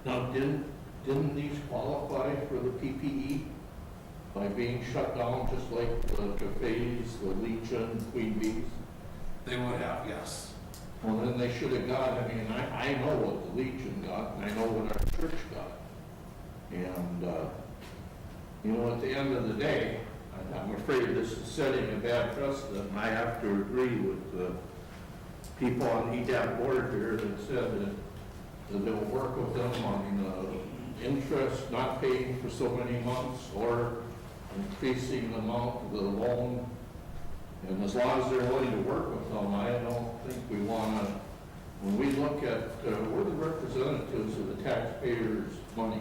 Now, didn't these qualify for the PPE by being shut down, just like the cafes, the Legion, Queen Bees? They would have, yes. Well, then they should have got, I mean, I know what the Legion got, and I know what our church got. And, you know, at the end of the day, I'm afraid this is setting a bad precedent, and I have to agree with the people on the EDAP board here that said that they'll work with them on interest not paying for so many months or increasing the amount of the loan. And as long as they're willing to work with them, I don't think we want to, when we look at, we're the representatives of the taxpayers' money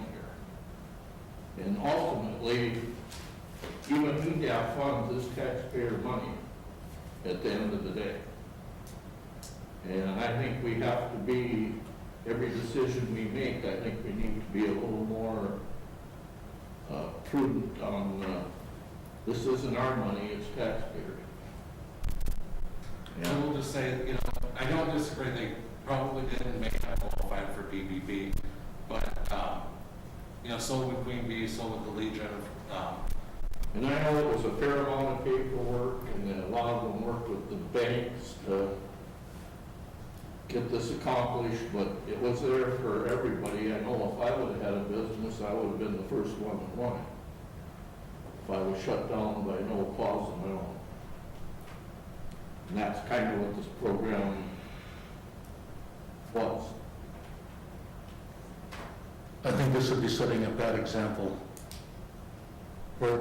here. And ultimately, even EDAP funds is taxpayer money at the end of the day. And I think we have to be, every decision we make, I think we need to be a little more prudent on, this isn't our money, it's taxpayers. I will just say, you know, I don't disagree, they probably didn't make that qualified for PPP, but, you know, so would Queen Bee, so would the Legion. And I know it was a fair amount of paperwork, and a lot of them worked with the banks to get this accomplished, but it was there for everybody. I know if I would have had a business, I would have been the first one that won it. If I was shut down by no clause of my own. And that's kind of what this program was. I think this would be setting a bad example where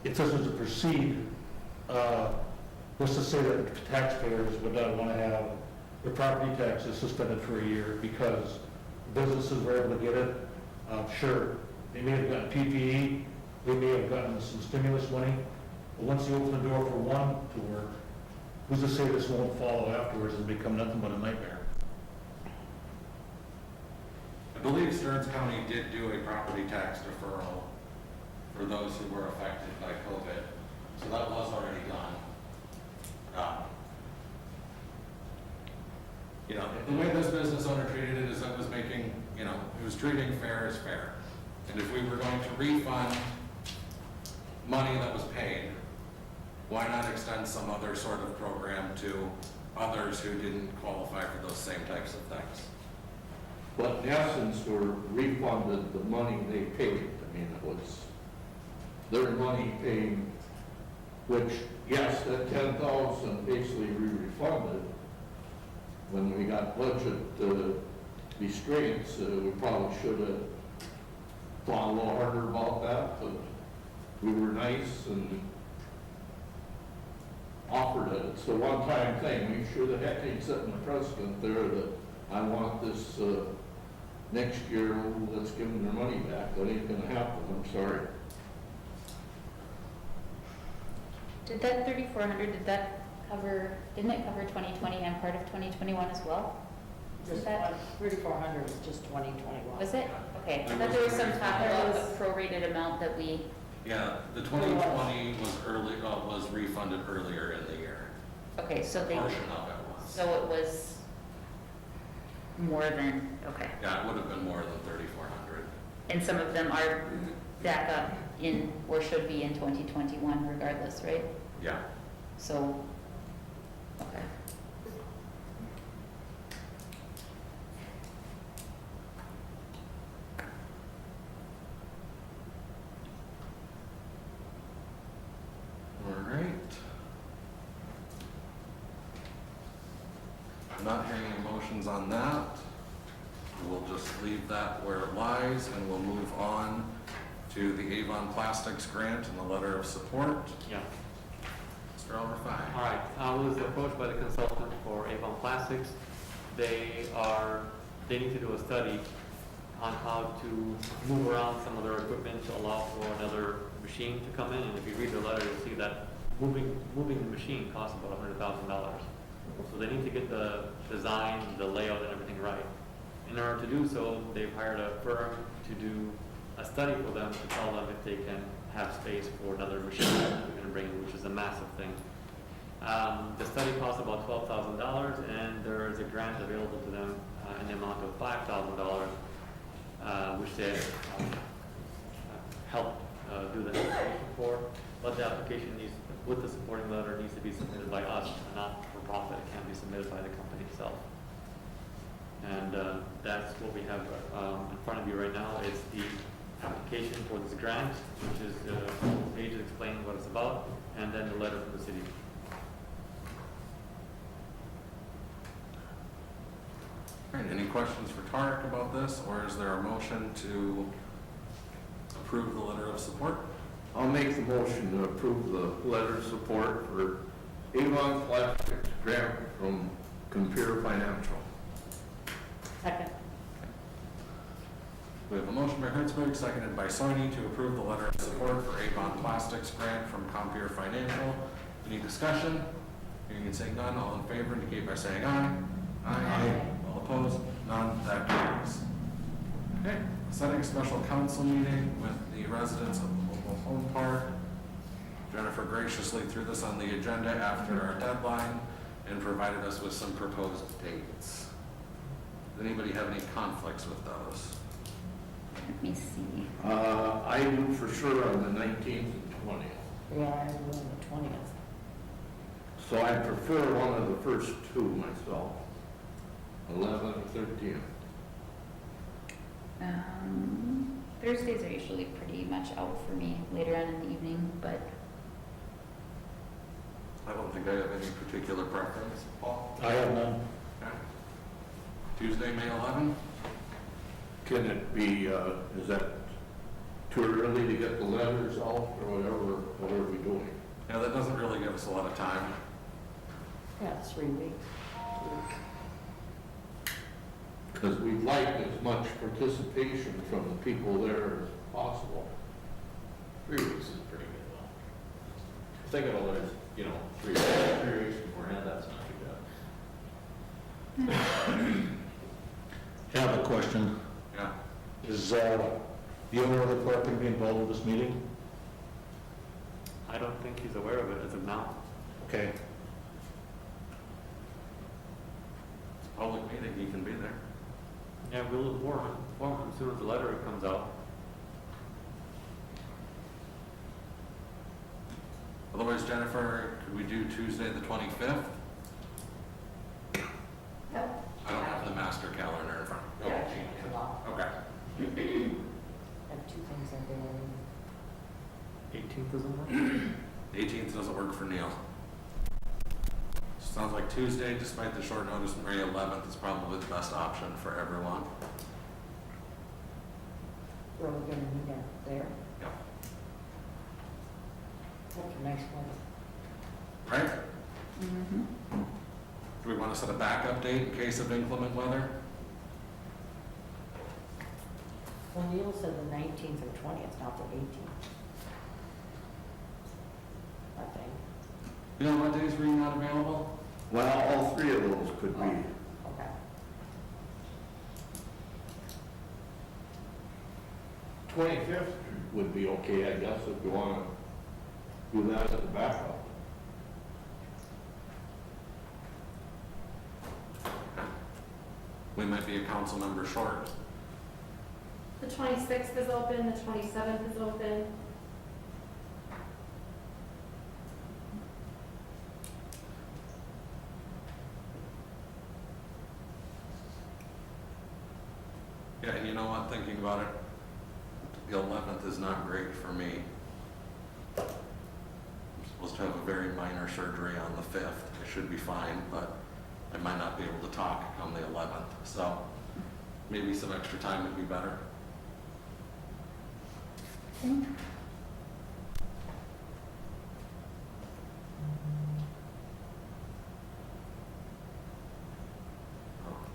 if this was to proceed, let's just say that taxpayers would want to have their property taxes suspended for a year because businesses were able to get it. Sure, they may have gotten PPE, they may have gotten some stimulus money, but once you open the door for one to work, who's to say this won't follow afterwards and become nothing but a nightmare? I believe Stearns County did do a property tax deferral for those who were affected by COVID, so that was already done. You know, the way this business owner treated it is it was making, you know, it was treating fair as fair. And if we were going to refund money that was paid, why not extend some other sort of program to others who didn't qualify for those same types of things? But in essence, we're refunded the money they paid. I mean, it was their money paying, which, yes, that 10,000 basically refunded. When we got budget restraints, we probably should have thought a little harder about that, but we were nice and offered it. It's a one-time thing. Make sure the heck ain't setting a precedent there that I want this next year, let's give them their money back. That ain't gonna happen, I'm sorry. Did that 3,400, did that cover, didn't it cover 2020 and part of 2021 as well? Just that 3,400 is just 2021. Was it? Okay, I thought there was some talk about a prorated amount that we, Yeah, the 2020 was was refunded earlier in the year. okay, so they, Portion of it was. so it was more than, okay. Yeah, it would have been more than 3,400. And some of them are back up in, or should be in 2021 regardless, right? Yeah. So, okay. All right. Not hearing any motions on that. We'll just leave that where it lies and we'll move on to the Avon Plastics grant and the letter of support. Yeah. Mr. Elverfine. All right, I was approached by the consultant for Avon Plastics. They need to do a study on how to move around some of their equipment to allow for another machine to come in. And if you read the letter, you'll see that moving the machine costs about $100,000. So they need to get the design, the layout, and everything right. In order to do so, they've hired a firm to do a study for them to tell them if they can have space for another machine that we're going to bring in, which is a massive thing. The study costs about $12,000, and there is a grant available to them in the amount of $5,000, which they help do the application for. But the application needs, with the supporting letter, needs to be submitted by us, not for profit. It can't be submitted by the company itself. And that's what we have in front of you right now. It's the application for this grant, which is pages explaining what it's about, and then the letter from the city. All right, any questions for Tarek about this, or is there a motion to approve the letter of support? I'll make the motion to approve the letter of support for Avon Plastics grant from Computer Financial. Second. We have a motion by Hertzberg, seconded by Sony, to approve the letter of support for Avon Plastics grant from Computer Financial. Any discussion? Hearing and seeing none, all in favor indicate by saying aye. Aye. All opposed? None. That carries. Okay, setting a special council meeting with the residents of the Mobile Home Park. Jennifer graciously threw this on the agenda after our deadline and provided us with some proposed dates. Does anybody have any conflicts with those? Let me see. I do for sure on the 19th and 20th. Yeah, I will on the 20th. So I prefer one of the first two myself, 11th or 13th. Thursdays are usually pretty much out for me later on in the evening, but I don't think I have any particular preference. Paul? I have none. Okay. Tuesday, May 11th? Can it be, is that too early to get the letters out or whatever, what are we doing? Yeah, that doesn't really give us a lot of time. Yeah, 3 weeks. Because we'd like as much participation from the people there as possible. 3 weeks is pretty good though. Think of all those, 3 weeks beforehand, that's not too bad. I have a question. Yeah. Is the owner of the park going to be involved with this meeting? I don't think he's aware of it as of now. Okay. It's a public meeting, he can be there. Yeah, we'll inform him as soon as the letter comes out. Otherwise, Jennifer, could we do Tuesday the 25th? Yep. I don't have the master calendar in front of me. Yeah. Okay. I have 2 things I'm doing. 18th doesn't work? 18th doesn't work for Neil. Sounds like Tuesday, despite the short notice, May 11th is probably the best option for everyone. Where we're gonna meet at there. Yep. That's a nice one. Right? Do we want to set a backup date in case of inclement weather? Well, Neil said the 19th or 20th, not the 18th. I think. You know what days were you not available? Well, all three of those could be. Okay. 25th would be okay, I guess, if you want to do that as a backup. We might be a council member short. The 26th is open, the 27th is open. Yeah, and you know what, thinking about it, the 11th is not great for me. I'm supposed to have a very minor surgery on the 5th. I should be fine, but I might not be able to talk come the 11th, so maybe some extra time would be better.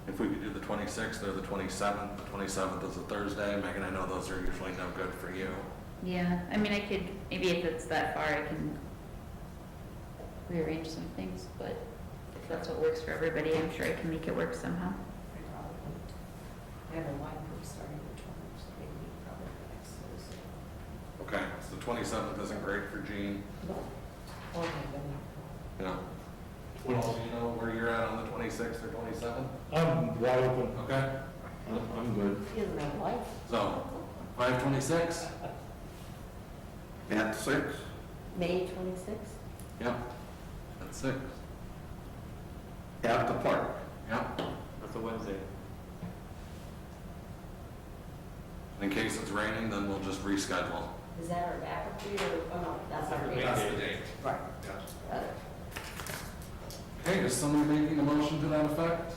If we could do the 26th or the 27th, the 27th is a Thursday. Megan, I know those are usually no good for you. Yeah, I mean, I could, maybe if it's that far, I can rearrange some things, but if that's what works for everybody, I'm sure I can make it work somehow. I have a wine group starting the 20th, so maybe probably next Thursday. Okay, so the 27th isn't great for Jean. No. Or maybe. Yeah. Well, do you know where you're at on the 26th or 27th? I'm wide open. Okay, I'm good. He doesn't have a wife. so 5/26? At 6? May 26th? Yep, at 6. At the park. Yep, That's a Wednesday. in case it's raining, then we'll just reschedule. Is that our backup date or, oh no, that's our date. That's the date. Right. Yeah. Got it. Okay, is somebody making a motion to that effect?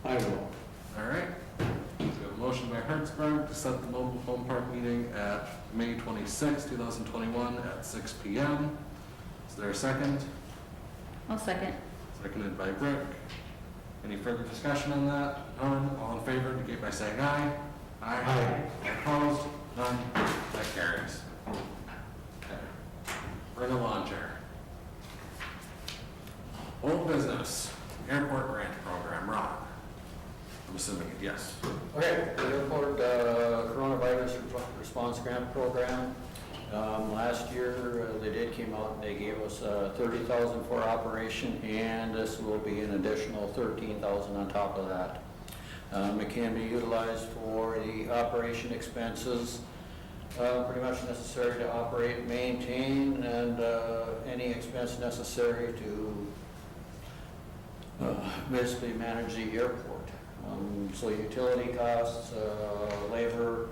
I will. All right. We have a motion by Hertzberg to set the mobile home park meeting at May 26, 2021 at 6 p.m. Is there a second? I'll second. Seconded by Brick. Any further discussion on that? None. All in favor indicate by saying aye. Aye. Opposed? None. That carries. Okay. Bring a lawn chair. Old business, airport grant program, Ron. I'm assuming, yes. Okay, the airport coronavirus response grant program. Last year, they did came out and they gave us $30,000 for operation, and this will be an additional $13,000 on top of that. It can be utilized for the operation expenses, pretty much necessary to operate, maintain, and any expense necessary to basically manage the airport. So utility costs, labor,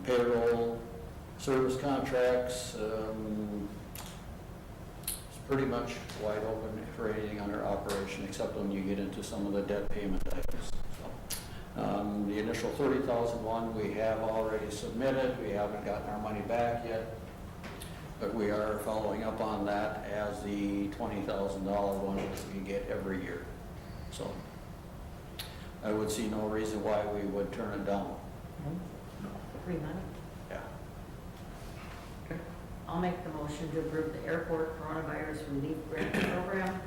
payroll, service contracts, it's pretty much wide open for anything under operation, except when you get into some of the debt payment items. So, the initial $30,000 we have already submitted. We haven't gotten our money back yet, but we are following up on that as the $20,000 one that we get every year. So I would see no reason why we would turn it down. Free money. Yeah. I'll make the motion to approve the airport coronavirus relief grant program,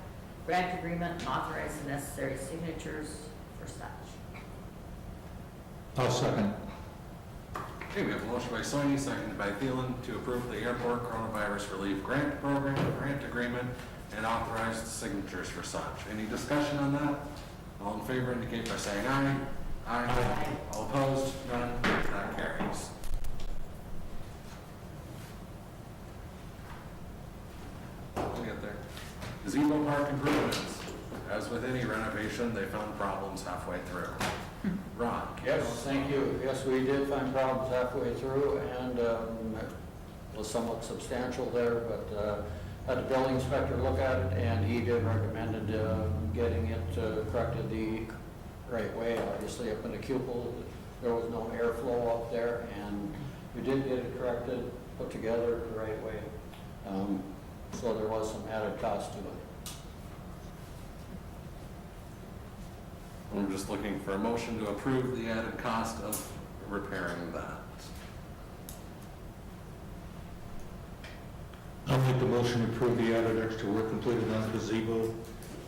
grant agreement, and authorize the necessary signatures for such. I'll second. Okay, we have a motion by Soini, seconded by Thielen, to approve the airport coronavirus relief grant program, grant agreement, and authorize the signatures for such. Any discussion on that? All in favor indicate by saying aye. Aye. All opposed? None. That carries. We'll get there. Gazebo park improvements. As with any renovation, they found problems halfway through. Ron? Yes, thank you. Yes, we did find problems halfway through, and it was somewhat substantial there, but had the building inspector look at it, and he did recommend getting it corrected the right way. Obviously, up in the cupola, there was no airflow up there, and we did get it corrected, put together the right way. So there was some added cost to it. I'm just looking for a motion to approve the added cost of repairing that. I'll make the motion to approve the added extra work completed on the gazebo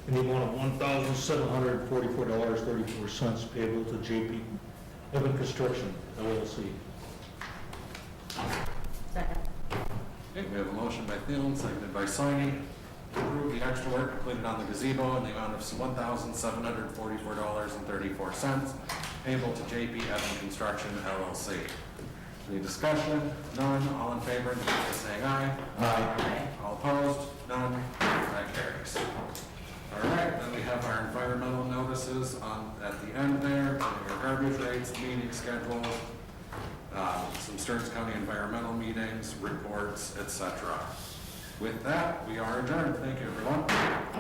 in the amount of $1,744.34 payable to JP Evan Construction LLC. Second. Okay, we have a motion by Thielen, seconded by Soini, to approve the extra work completed on the gazebo in the amount of $1,744.34 payable to JP Evan Construction LLC. Any discussion? None. All in favor, indicate by saying aye. Aye. All opposed? None. That carries. All right, then we have our environmental notices at the end there, our garbage rates, meeting schedule, some Stearns County environmental meetings, reports, etc. With that, we are adjourned. Thank you, everyone.